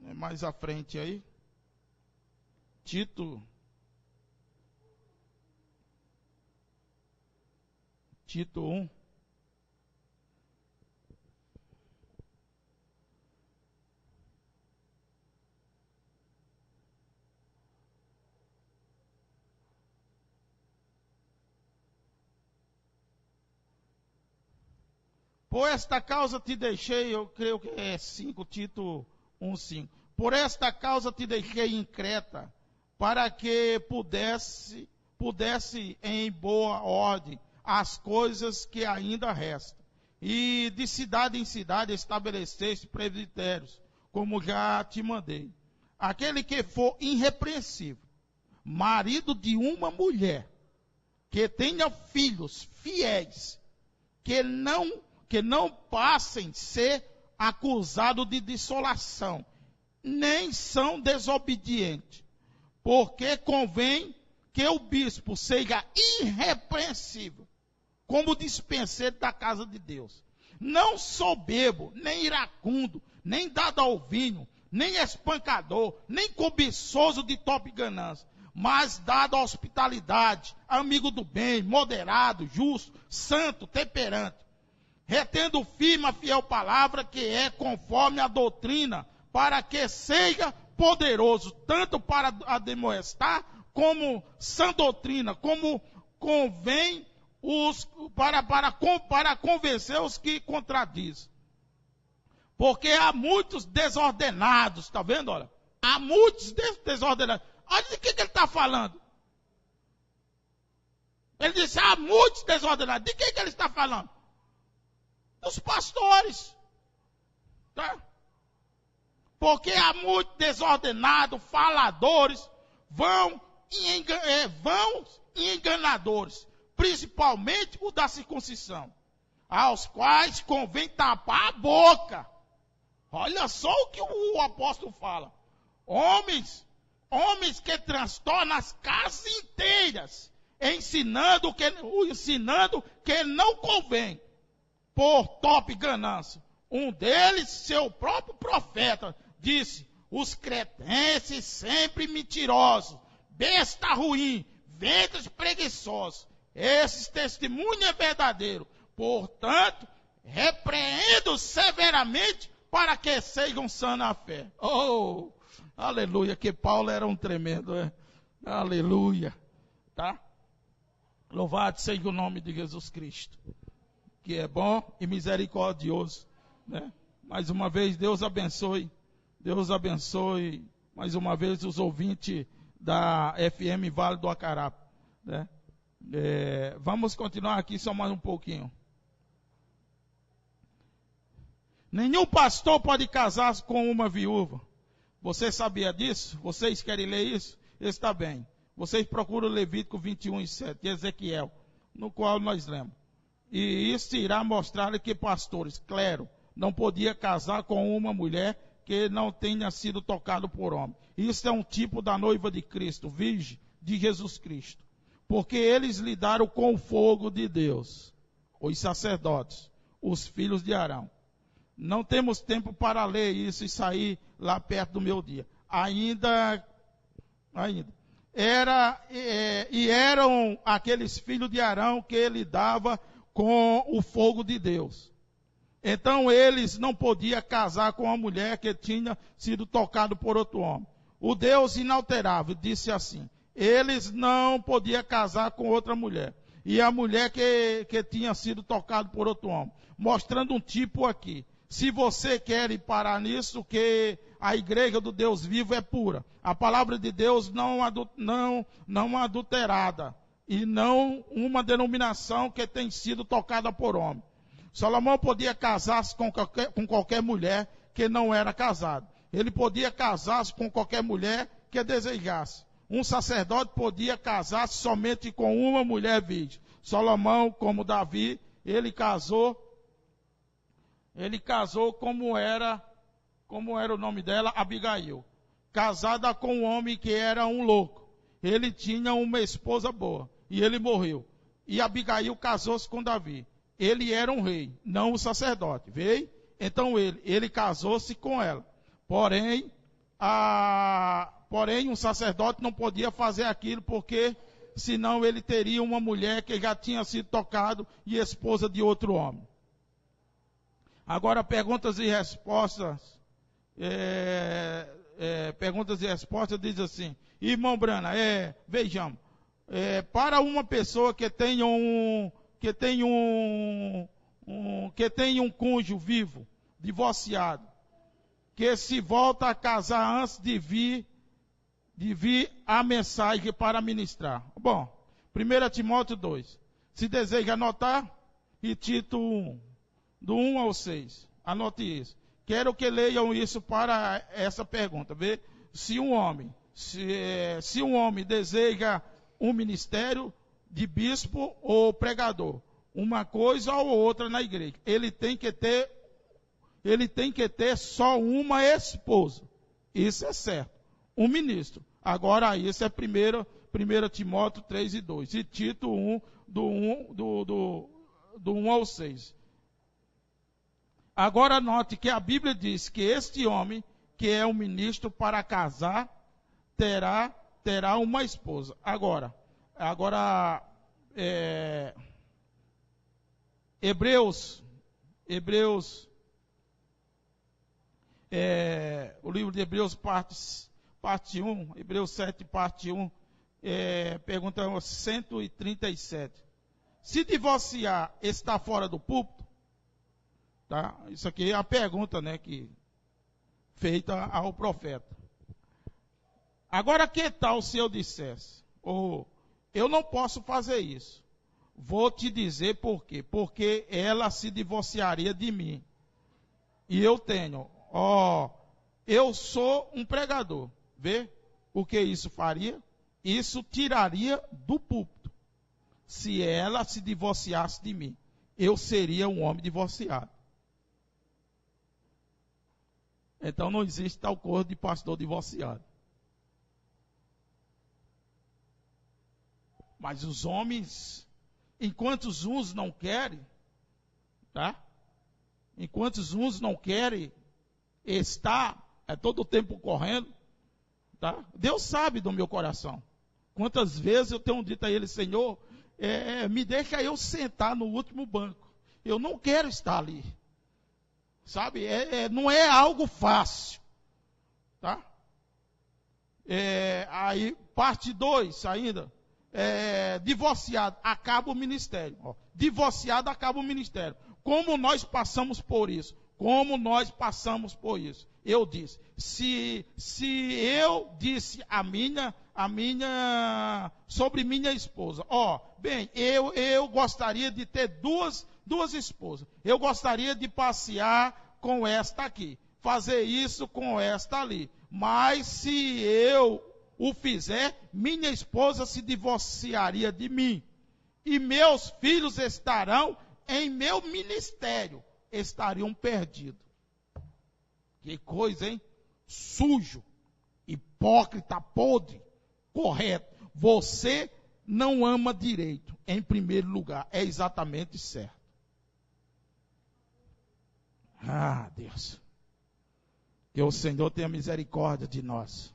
Mais à frente aí. Tito 1. Por esta causa te deixei, eu creio que é 5, Tito 1:5. Por esta causa te deixei em Creta, para que pudesse em boa ordem as coisas que ainda restam. E de cidade em cidade estabeleceste presbitérios, como já te mandei. Aquele que for irrepreensível, marido de uma mulher, que tenha filhos fiéis, que não passem ser acusados de dissolação, nem são desobedientes, porque convém que o bispo seja irrepreensível, como dispenseiro da casa de Deus, não soberbo, nem iracundo, nem dado ao vinho, nem espancador, nem cobiçoso de top ganância, mas dado à hospitalidade, amigo do bem, moderado, justo, santo, temperante, retendo firme a fiel palavra que é conforme a doutrina, para que seja poderoso, tanto para admoestar, como sã doutrina, como convém para convencer os que contradizem. Porque há muitos desordenados, está vendo? Olha, há muitos desordenados. Olha de que ele está falando. Ele disse, há muitos desordenados. De que ele está falando? Dos pastores. Tá? Porque há muitos desordenados, faladores, vão e enganadores, principalmente o da circuncisão, aos quais convém tapar a boca. Olha só o que o apóstolo fala. Homens que transtornam as casas inteiras, ensinando que não convém, por top ganância. Um deles, seu próprio profeta, disse, os cretenses sempre mentirosos, besta ruim, ventres preguiçosos. Esse testemunho é verdadeiro. Portanto, repreendo severamente para que sejam sãos na fé. Oh, aleluia, que Paulo era um tremendo, né? Aleluia, tá? Louvado seja o nome de Jesus Cristo, que é bom e misericordioso, né? Mais uma vez, Deus abençoe mais uma vez os ouvintes da FM Vale do Acarape, né? Vamos continuar aqui só mais um pouquinho. Nenhum pastor pode casar com uma viúva. Você sabia disso? Vocês querem ler isso? Está bem. Vocês procuram Levítico 21:7, de Ezequiel, no qual nós lemos. E isso irá mostrar que pastores, clero, não podia casar com uma mulher que não tenha sido tocado por homem. Isso é um tipo da noiva de Cristo, virgem de Jesus Cristo. Porque eles lidaram com o fogo de Deus, os sacerdotes, os filhos de Arão. Não temos tempo para ler isso e sair lá perto do meu dia. Ainda. Eram aqueles filhos de Arão que ele dava com o fogo de Deus. Então eles não podiam casar com uma mulher que tinha sido tocado por outro homem. O Deus inalterável disse assim: eles não podiam casar com outra mulher. E a mulher que tinha sido tocada por outro homem. Mostrando um tipo aqui. Se você quer ir parar nisso, que a igreja do Deus vivo é pura. A palavra de Deus não adulterada. E não uma denominação que tem sido tocada por homem. Salomão podia casar-se com qualquer mulher que não era casada. Ele podia casar-se com qualquer mulher que desejasse. Um sacerdote podia casar-se somente com uma mulher virgem. Salomão, como Davi, ele casou como era o nome dela, Abigail. Casada com um homem que era um louco. Ele tinha uma esposa boa e ele morreu. E Abigail casou-se com Davi. Ele era um rei, não um sacerdote. Veio? Então ele casou-se com ela. Porém, um sacerdote não podia fazer aquilo porque senão ele teria uma mulher que já tinha sido tocado e esposa de outro homem. Agora, perguntas e respostas. Perguntas e respostas diz assim: irmão Brana, vejamos, para uma pessoa que tem um cônjuge vivo, divorciado, que se volta a casar antes de vir a mensagem para ministrar. Bom, 1 Timóteo 2. Se deseja anotar, e Tito 1, do 1 ao 6. Anote isso. Quero que leiam isso para essa pergunta. Vê? Se um homem deseja um ministério de bispo ou pregador, uma coisa ou outra na igreja, ele tem que ter só uma esposa. Isso é certo. Um ministro. Agora isso é 1 Timóteo 3 e 2. E Tito 1, do 1 ao 6. Agora note que a Bíblia diz que este homem, que é um ministro para casar, terá uma esposa. Agora, Hebreus, o livro de Hebreus, parte 1, Hebreus 7, parte 1, pergunta 137. Se divorciar, está fora do púlpito? Tá? Isso aqui é a pergunta, né, feita ao profeta. Agora, que tal se eu dissesse: eu não posso fazer isso. Vou te dizer por quê. Porque ela se divorciaria de mim. E eu sou um pregador. Vê o que isso faria? Isso tiraria do púlpito. Se ela se divorciasse de mim, eu seria um homem divorciado. Então não existe tal coisa de pastor divorciado. Mas os homens, enquanto uns não querem, tá? Enquanto uns não querem estar todo o tempo correndo, tá? Deus sabe do meu coração. Quantas vezes eu tenho dito a ele, Senhor, me deixa eu sentar no último banco. Eu não quero estar ali. Sabe? Não é algo fácil. Tá? Aí, parte 2 ainda. Divorciado, acaba o ministério. Ó, divorciado, acaba o ministério. Como nós passamos por isso? Como nós passamos por isso? Eu disse, se eu disse sobre minha esposa, eu gostaria de ter duas esposas. Eu gostaria de passear com esta aqui, fazer isso com esta ali. Mas se eu o fizer, minha esposa se divorciaria de mim. E meus filhos estarão em meu ministério, estariam perdidos. Que coisa, hein? Sujo, hipócrita, podre, correto. Você não ama direito, em primeiro lugar. É exatamente certo. Ah, Deus. Que o Senhor tenha misericórdia de nós.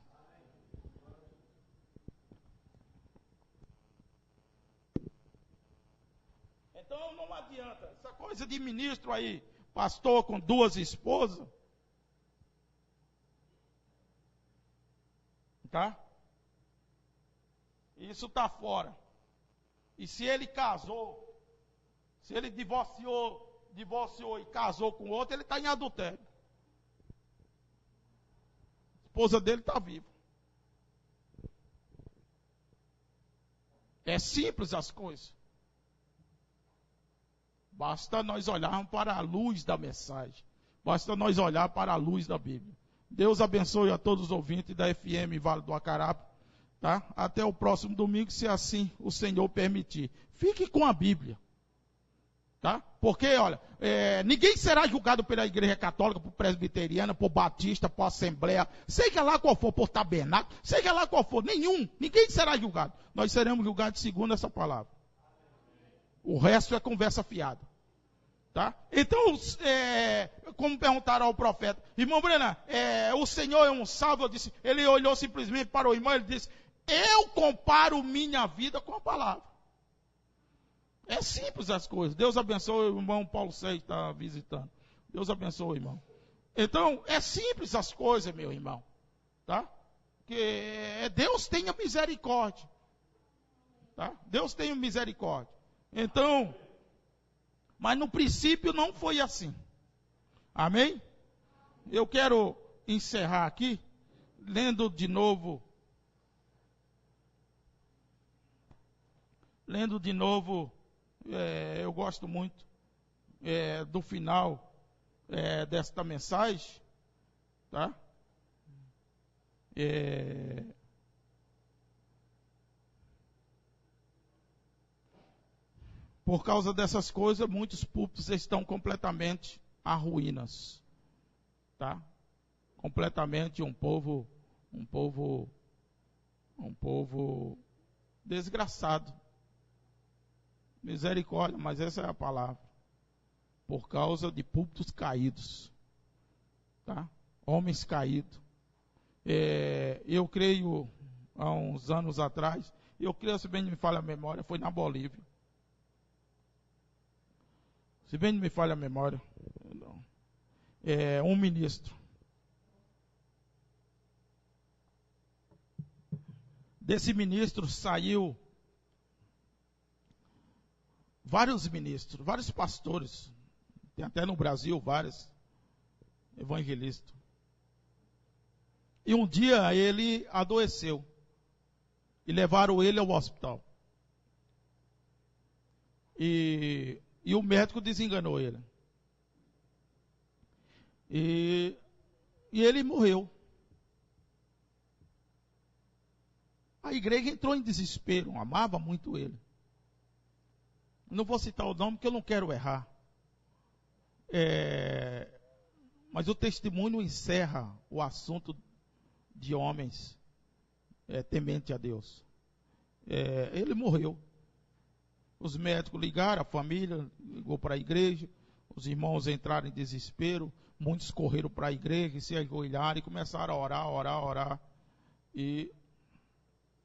Então não adianta. Essa coisa de ministro aí, pastor com 2 esposas. Tá? Isso está fora. E se ele casou, se ele divorciou e casou com outro, ele está em adultério. A esposa dele está viva. É simples as coisas. Basta nós olharmos para a luz da mensagem. Basta nós olhar para a luz da Bíblia. Deus abençoe a todos os ouvintes da FM Vale do Acarape. Tá? Até o próximo domingo, se assim o Senhor permitir. Fique com a Bíblia. Tá? Porque, olha, ninguém será julgado pela Igreja Católica, por Presbiteriana, por Batista, por Assembleia, seja lá qual for, por Tabernáculo, seja lá qual for, ninguém será julgado. Nós seremos julgados segundo essa palavra. O resto é conversa fiada. Tá? Então, como perguntaram ao profeta, irmão Brena, o Senhor é um salvo? Eu disse, ele olhou simplesmente para o irmão e disse, eu comparo minha vida com a palavra. É simples as coisas. Deus abençoe, o irmão Paulo Seixas está visitando. Deus abençoe, irmão. Então, é simples as coisas, meu irmão. Tá? Que Deus tenha misericórdia. Tá? Deus tenha misericórdia. Então, mas no princípio não foi assim. Amém? Eu quero encerrar aqui, lendo de novo. Eu gosto muito do final desta mensagem, tá? Por causa dessas coisas, muitos púlpitos estão completamente arruínas, tá? Completamente um povo desgraçado. Misericórdia, mas essa é a palavra. Por causa de púlpitos caídos. Tá? Homens caídos. Eu creio, há uns anos atrás, se bem me falha a memória, foi na Bolívia. Se bem me falha a memória, um ministro. Desse ministro saiu vários ministros, vários pastores, tem até no Brasil vários evangelistas. E um dia ele adoeceu e levaram ele ao hospital. E o médico desenganou ele. E ele morreu. A igreja entrou em desespero, amava muito ele. Não vou citar o nome porque eu não quero errar. Mas o testemunho encerra o assunto de homens temente a Deus. Ele morreu. Os médicos ligaram, a família ligou para a igreja, os irmãos entraram em desespero, muitos correram para a igreja, se ajoelharam e começaram a orar. E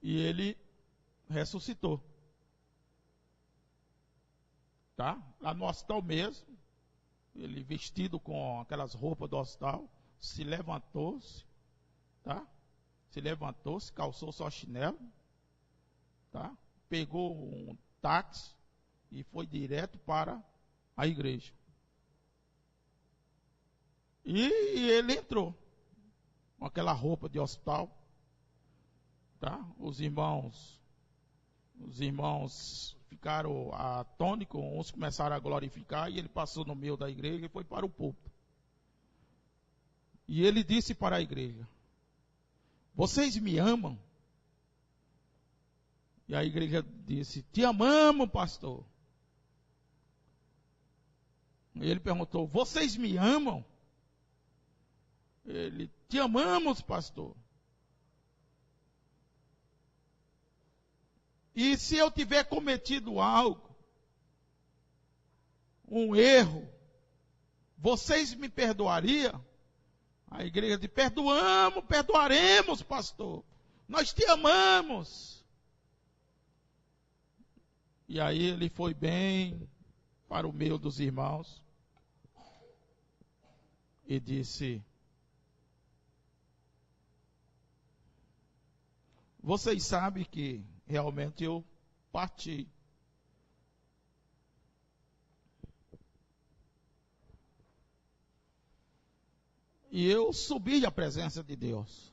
ele ressuscitou. Tá? Lá no hospital mesmo, ele vestido com aquelas roupas do hospital, se levantou-se, tá? Se levantou-se, calçou só chinelo, tá? Pegou um táxi e foi direto para a igreja. E ele entrou com aquela roupa de hospital, tá? Os irmãos ficaram atônicos, uns começaram a glorificar, e ele passou no meio da igreja e foi para o púlpito. E ele disse para a igreja: vocês me amam? E a igreja disse: te amamos, pastor. E ele perguntou: vocês me amam? Ele: te amamos, pastor. E se eu tiver cometido algo, um erro, vocês me perdoariam? A igreja diz: perdoamos, perdoaremos, pastor. Nós te amamos. E aí ele foi bem para o meio dos irmãos e disse: vocês sabem que realmente eu parti. E eu subi à presença de Deus.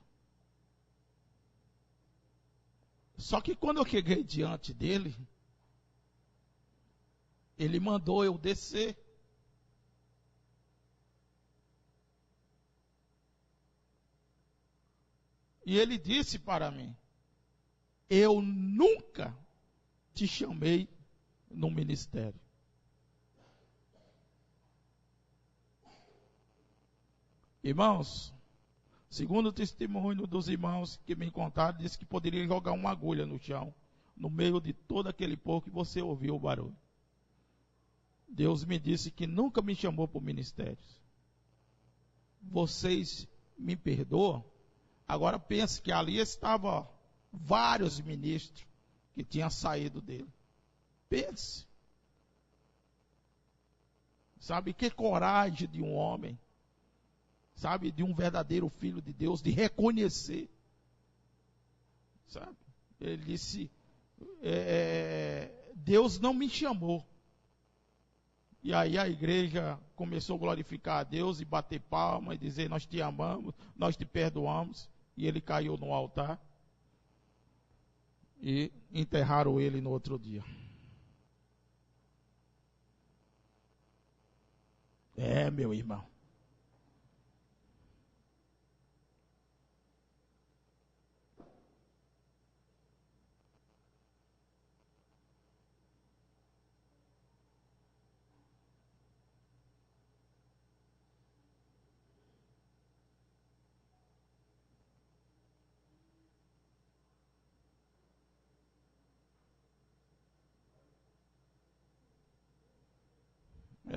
Só que quando eu cheguei diante dele, ele mandou eu descer. E ele disse para mim: eu nunca te chamei no ministério. Irmãos, segundo o testemunho dos irmãos que me contaram, disse que poderia jogar uma agulha no chão, no meio de todo aquele povo que você ouviu o barulho. Deus me disse que nunca me chamou para o ministério. Vocês me perdoam? Agora pense que ali estavam vários ministros que tinham saído dele. Pense. Sabe, que coragem de um homem, sabe, de um verdadeiro filho de Deus, de reconhecer. Sabe, ele disse: Deus não me chamou. E aí a igreja começou a glorificar a Deus e bater palma e dizer: nós te amamos, nós te perdoamos. E ele caiu no altar e enterraram ele no outro dia. Meu irmão.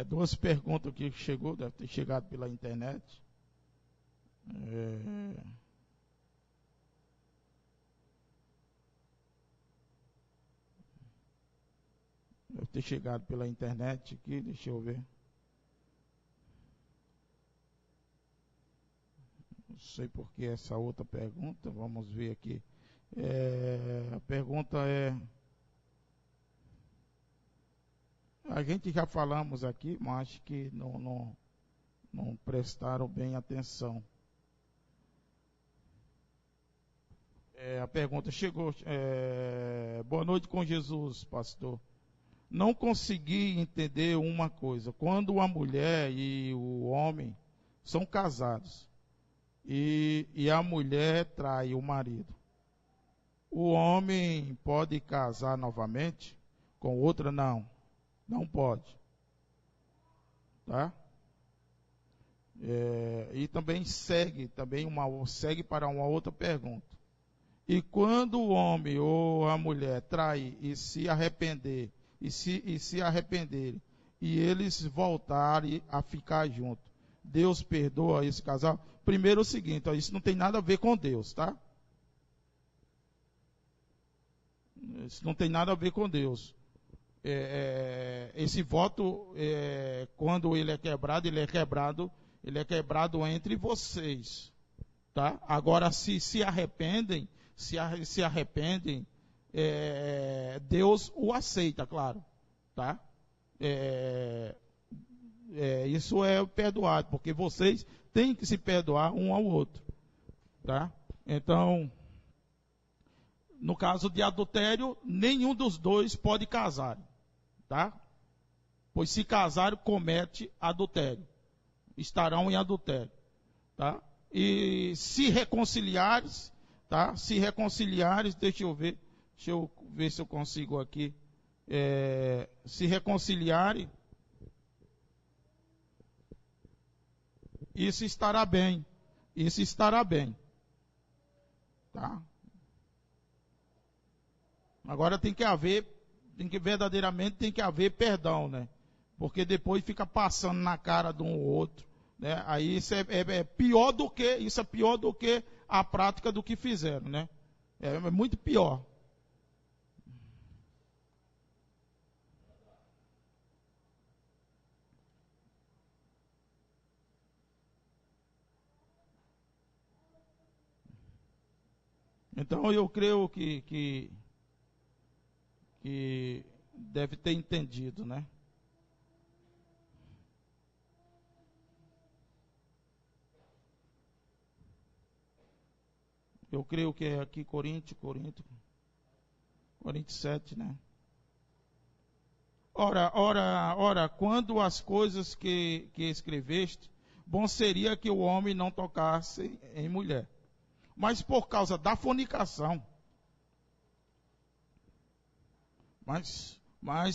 Duas perguntas que chegou, deve ter chegado pela internet. Deve ter chegado pela internet aqui, deixa eu ver. Não sei por que essa outra pergunta, vamos ver aqui. A pergunta é: a gente já falamos aqui, mas acho que não prestaram bem atenção. A pergunta chegou: boa noite com Jesus, pastor. Não consegui entender uma coisa. Quando a mulher e o homem são casados e a mulher trai o marido, o homem pode casar novamente com outra? Não pode. Tá? E também segue para uma outra pergunta. E quando o homem ou a mulher trai e se arrepender, e se arrependerem, e eles voltarem a ficar juntos, Deus perdoa esse casal? Primeiro o seguinte, isso não tem nada a ver com Deus, tá? Isso não tem nada a ver com Deus. Esse voto, quando ele é quebrado entre vocês, tá? Agora, se arrependem, Deus o aceita, claro, tá? Isso é perdoado, porque vocês têm que se perdoar um ao outro, tá? Então, no caso de adultério, nenhum dos dois pode casar, tá? Pois se casar, comete adultério. Estarão em adultério, tá? E se reconciliares, tá? Se reconciliares, deixa eu ver se eu consigo aqui. Se reconciliarem, isso estará bem. Isso estará bem, tá? Agora verdadeiramente tem que haver perdão, né? Porque depois fica passando na cara de um ou outro, né? Aí isso é pior do que a prática do que fizeram, né? É muito pior. Então eu creio que deve ter entendido, né? Eu creio que é aqui Coríntios 7, né? Ora, quando as coisas que escreveste, bom seria que o homem não tocasse em mulher. Mas por causa da fornicação,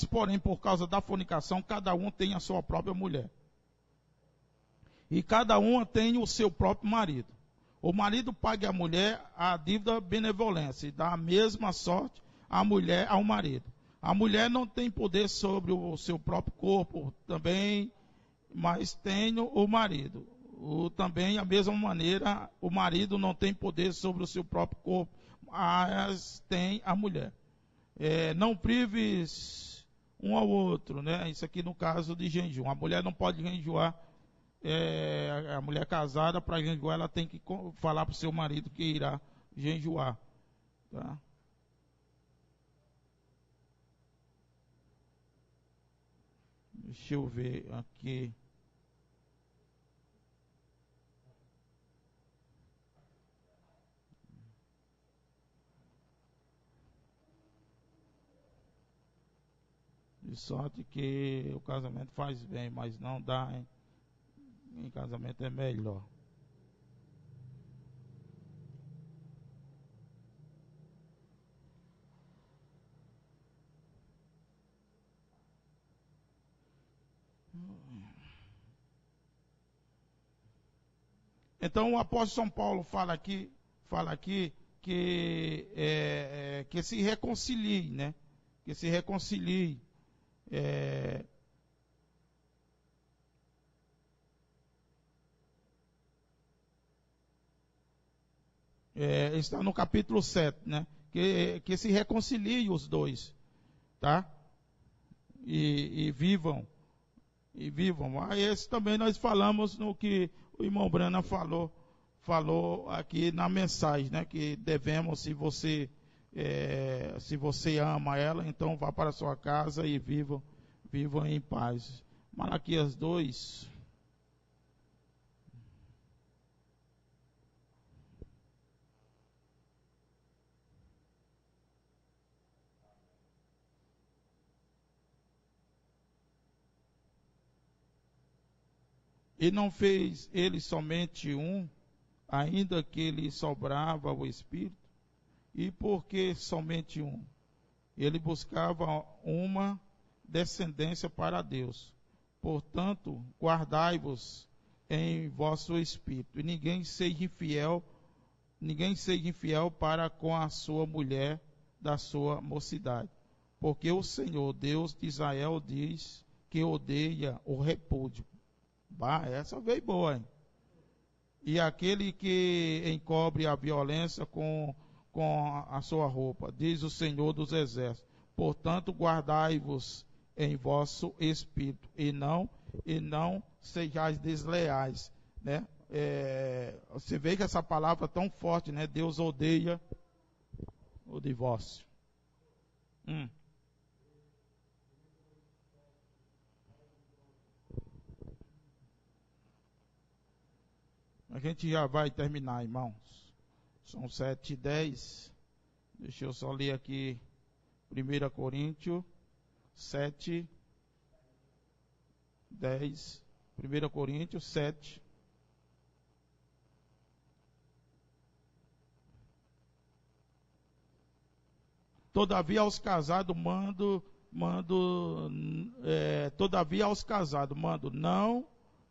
porém, por causa da fornicação, cada um tem a sua própria mulher. E cada uma tem o seu próprio marido. O marido paga à mulher a dívida benevolência, e dá a mesma sorte a mulher ao marido. A mulher não tem poder sobre o seu próprio corpo também, mas tem o marido. Também, a mesma maneira, o marido não tem poder sobre o seu próprio corpo, mas tem a mulher. Não prives um ao outro, né? Isso aqui no caso de jejum. A mulher não pode jejuar. A mulher casada, para jejuar, ela tem que falar para o seu marido que irá jejuar, tá? Deixa eu ver aqui. De sorte que o casamento faz bem, mas não dá, hein? Em casamento é melhor. Então o apóstolo São Paulo fala aqui que se reconcilie, né? Que se reconcilie. Está no capítulo 7, né? Que se reconciliem os dois, tá? E vivam. Aí esse também nós falamos no que o irmão Brana falou aqui na mensagem, né? Que devemos, se você ama ela, então vá para a sua casa e vivam em paz. Malaquias 2. E não fez ele somente um, ainda que lhe sobrava o Espírito? E por que somente um? Ele buscava uma descendência para Deus. Portanto, guardai-vos em vosso espírito, e ninguém seja infiel para com a sua mulher da sua mocidade. Porque o Senhor, Deus de Israel, diz que odeia o repúdio. Essa veio boa, hein? E aquele que encobre a violência com com a sua roupa, diz o Senhor dos Exércitos. Portanto, guardai-vos em vosso espírito, e não sejais desleais, né? Você vê que essa palavra é tão forte, né? Deus odeia o divórcio. A gente já vai terminar, irmãos. São 7h10. Deixa eu só ler aqui 1 Coríntios 7, 10. 1 Coríntios 7. Todavia aos casados mando,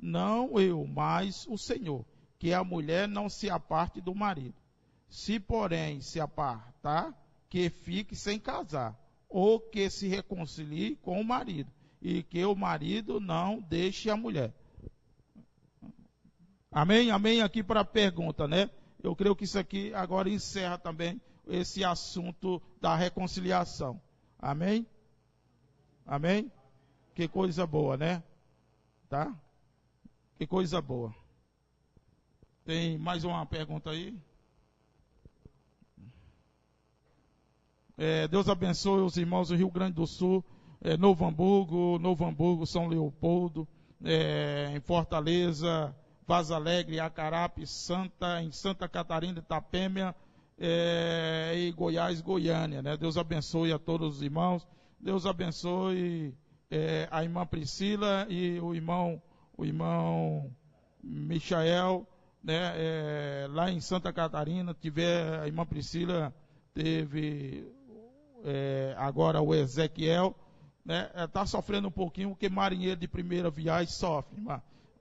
não eu, mas o Senhor, que a mulher não se aparte do marido. Se, porém, se apartar, que fique sem casar, ou que se reconcilie com o marido, e que o marido não deixe a mulher. Amém? Amém? Aqui para a pergunta, né? Eu creio que isso aqui agora encerra também esse assunto da reconciliação. Amém? Amém? Que coisa boa, né? Tá? Que coisa boa. Tem mais uma pergunta aí? Deus abençoe os irmãos do Rio Grande do Sul, Novo Hamburgo, São Leopoldo, em Fortaleza, Vaz Alegre, Acarape, em Santa Catarina, Itapêmia, e Goiás, Goiânia, né? Deus abençoe a todos os irmãos. Deus abençoe a irmã Priscila e o irmão Michael, né? Lá em Santa Catarina, a irmã Priscila teve agora o Ezequiel, né? Está sofrendo um pouquinho, porque marinheiro de primeira viagem sofre,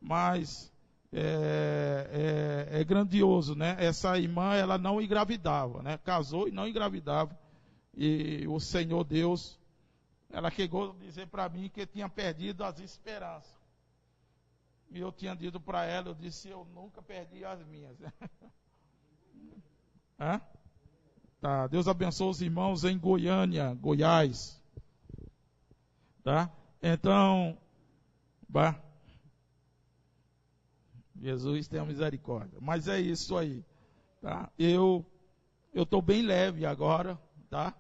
mas é grandioso, né? Essa irmã, ela não engravidava, né? Casou e não engravidava, e o Senhor Deus, ela chegou a dizer para mim que tinha perdido as esperanças, e eu tinha dito para ela, eu disse, eu nunca perdi as minhas. Tá, Deus abençoe os irmãos em Goiânia, Goiás, tá? Então, Jesus tenha misericórdia. Mas é isso aí, tá? Eu estou bem leve agora, tá?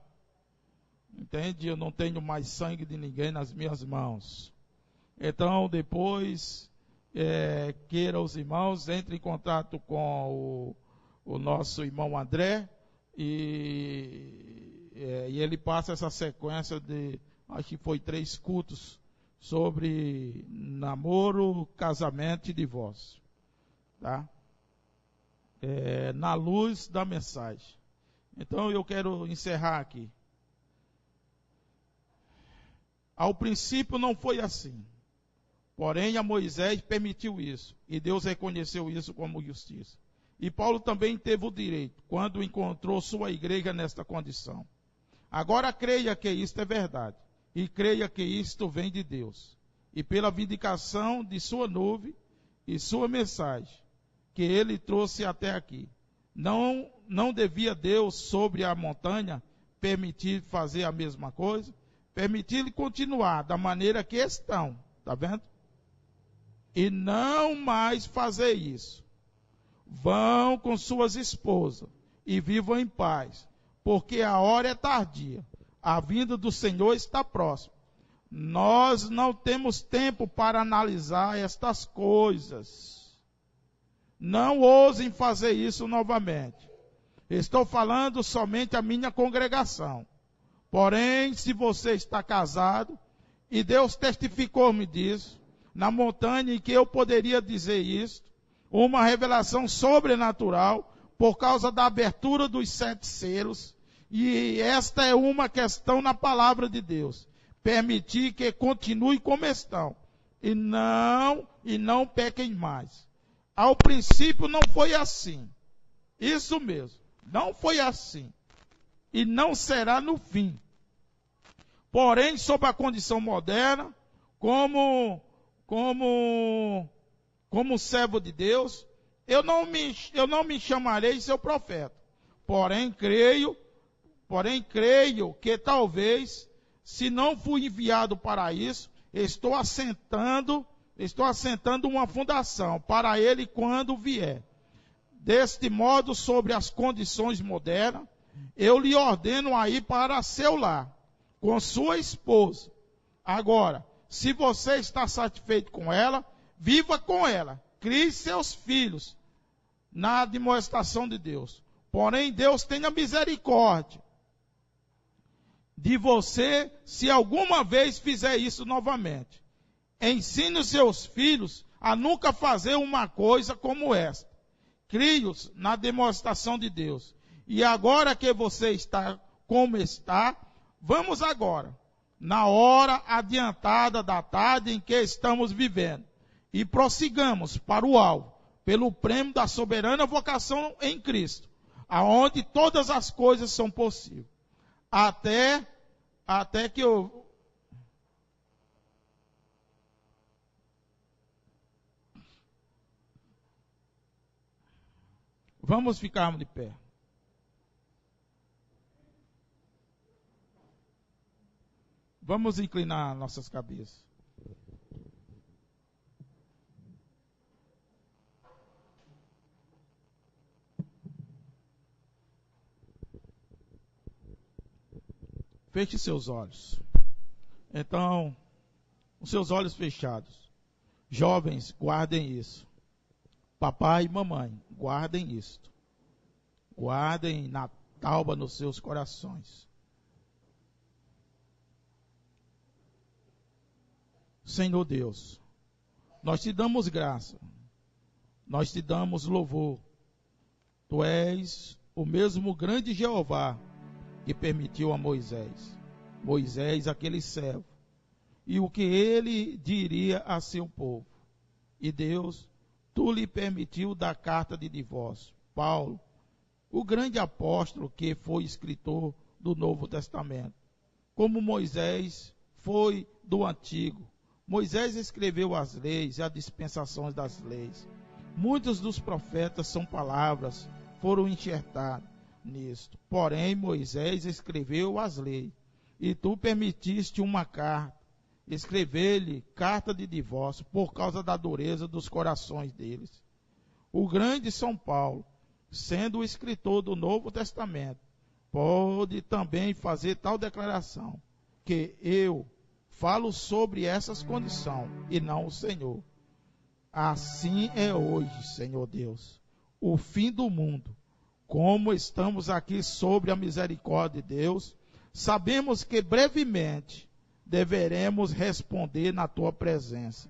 Entende? Eu não tenho mais sangue de ninguém nas minhas mãos. Então, depois, queira os irmãos, entre em contato com o nosso irmão André, e ele passa essa sequência de, acho que foi 3 cultos, sobre namoro, casamento e divórcio. Tá? Na luz da mensagem. Então eu quero encerrar aqui. Ao princípio não foi assim. Porém, a Moisés permitiu isso. E Deus reconheceu isso como justiça. E Paulo também teve o direito, quando encontrou sua igreja nesta condição. Agora creia que isto é verdade. E creia que isto vem de Deus. E pela vindicação de sua nuvem e sua mensagem, que ele trouxe até aqui. Não devia Deus, sobre a montanha, permitir fazer a mesma coisa? Permitir-lhe continuar da maneira que estão, está vendo? E não mais fazer isso. Vão com suas esposas e vivam em paz, porque a hora é tardia, a vinda do Senhor está próxima. Nós não temos tempo para analisar estas coisas. Não ousem fazer isso novamente. Estou falando somente à minha congregação. Porém, se você está casado, e Deus testificou-me disso, na montanha em que eu poderia dizer isto, uma revelação sobrenatural, por causa da abertura dos 7 selos, e esta é uma questão na palavra de Deus. Permitir que continue como estão, e não pequem mais. Ao princípio não foi assim. Isso mesmo, não foi assim. E não será no fim. Porém, sob a condição moderna, como servo de Deus, eu não me chamarei seu profeta. Porém creio que talvez, se não fui enviado para isso, estou assentando uma fundação para ele quando vier. Deste modo, sobre as condições modernas, eu lhe ordeno a ir para seu lar, com sua esposa. Agora, se você está satisfeito com ela, viva com ela, crie seus filhos na admoestação de Deus. Porém, Deus tenha misericórdia de você, se alguma vez fizer isso novamente. Ensine os seus filhos a nunca fazer uma coisa como esta. Crie-os na demonstração de Deus. E agora que você está como está, vamos agora, na hora adiantada da tarde em que estamos vivendo, e prossigamos para o alvo, pelo prêmio da soberana vocação em Cristo, aonde todas as coisas são possíveis. Até que eu... Vamos ficar de pé. Vamos inclinar nossas cabeças. Feche seus olhos. Então, os seus olhos fechados. Jovens, guardem isso. Papai e mamãe, guardem isto. Guardem na tauba nos seus corações. Senhor Deus, nós te damos graça. Nós te damos louvor. Tu és o mesmo grande Jeová que permitiu a Moisés, aquele servo, e o que ele diria a seu povo. E Deus, tu lhe permitiu dar carta de divórcio. Paulo, o grande apóstolo que foi escritor do Novo Testamento, como Moisés foi do Antigo. Moisés escreveu as leis e as dispensações das leis. Muitos dos profetas são palavras, foram enxertadas nisto. Porém, Moisés escreveu as leis, e tu permitiste uma carta, escrever-lhe carta de divórcio, por causa da dureza dos corações deles. O grande São Paulo, sendo o escritor do Novo Testamento, pode também fazer tal declaração, que eu falo sobre essas condições, e não o Senhor. Assim é hoje, Senhor Deus, o fim do mundo. Como estamos aqui sobre a misericórdia de Deus, sabemos que brevemente deveremos responder na tua presença,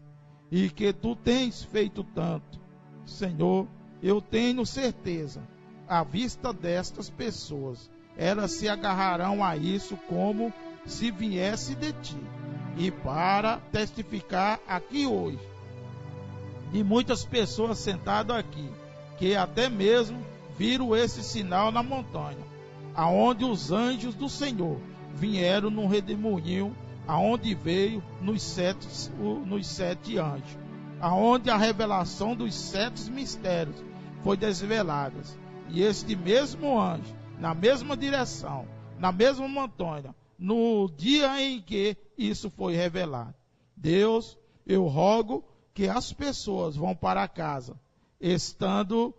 e que tu tens feito tanto. Senhor, eu tenho certeza, à vista destas pessoas, elas se agarrarão a isso como se viesse de ti. E para testificar aqui hoje, de muitas pessoas sentadas aqui, que até mesmo viram esse sinal na montanha, aonde os anjos do Senhor vieram no redemoinho, aonde veio nos sete anjos, aonde a revelação dos 7 mistérios foi desvelada. E este mesmo anjo, na mesma direção, na mesma montanha, no dia em que isso foi revelado. Deus, eu rogo que as pessoas vão para casa, estando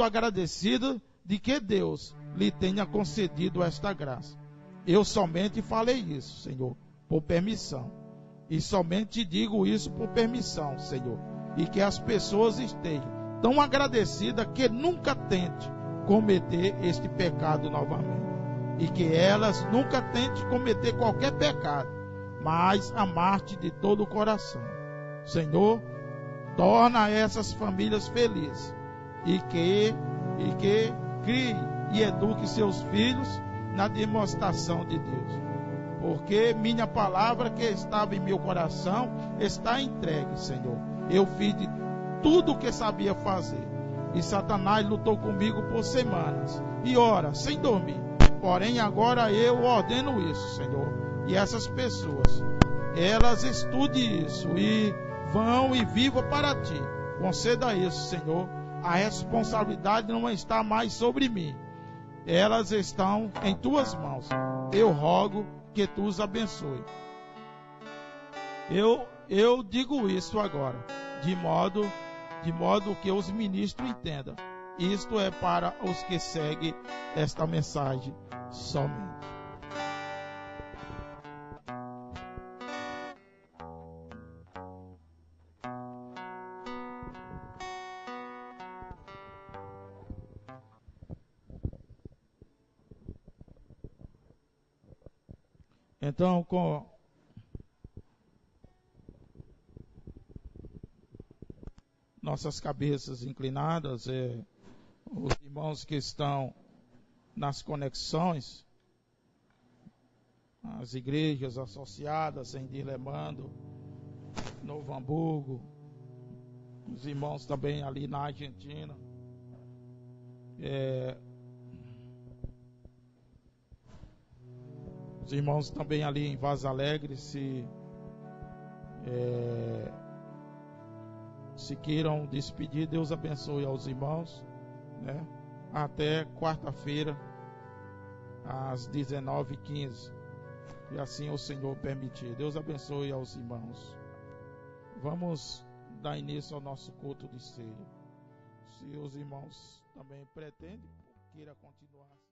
agradecidas de que Deus lhe tenha concedido esta graça. Eu somente falei isso, Senhor, por permissão. E somente digo isso por permissão, Senhor. E que as pessoas estejam tão agradecidas que nunca tente cometer este pecado novamente. E que elas nunca tentem cometer qualquer pecado, mas amar-te de todo o coração. Senhor, torna essas famílias felizes. E que crie e eduque seus filhos na demonstração de Deus. Porque minha palavra que estava em meu coração está entregue, Senhor. Eu fiz de tudo o que sabia fazer. E Satanás lutou comigo por semanas e horas, sem dormir. Porém, agora eu ordeno isso, Senhor. E essas pessoas, elas estudem isso e vão e vivam para Ti. Conceda isso, Senhor. A responsabilidade não está mais sobre mim. elas estão em tuas mãos. Eu rogo que tu os abençoe. Eu digo isso agora, de modo que os ministros entendam. Isto é para os que seguem esta mensagem somente. Então, com nossas cabeças inclinadas, os irmãos que estão nas conexões, as igrejas associadas em Dilemando, Novo Hamburgo, os irmãos também ali na Argentina, os irmãos também ali em Vaz Alegre, se queiram despedir, Deus abençoe aos irmãos, né? Até quarta-feira, às 19h15, e assim o Senhor permitir. Deus abençoe aos irmãos. Vamos dar início ao nosso culto de ceia. Se os irmãos também pretendem, queira continuar.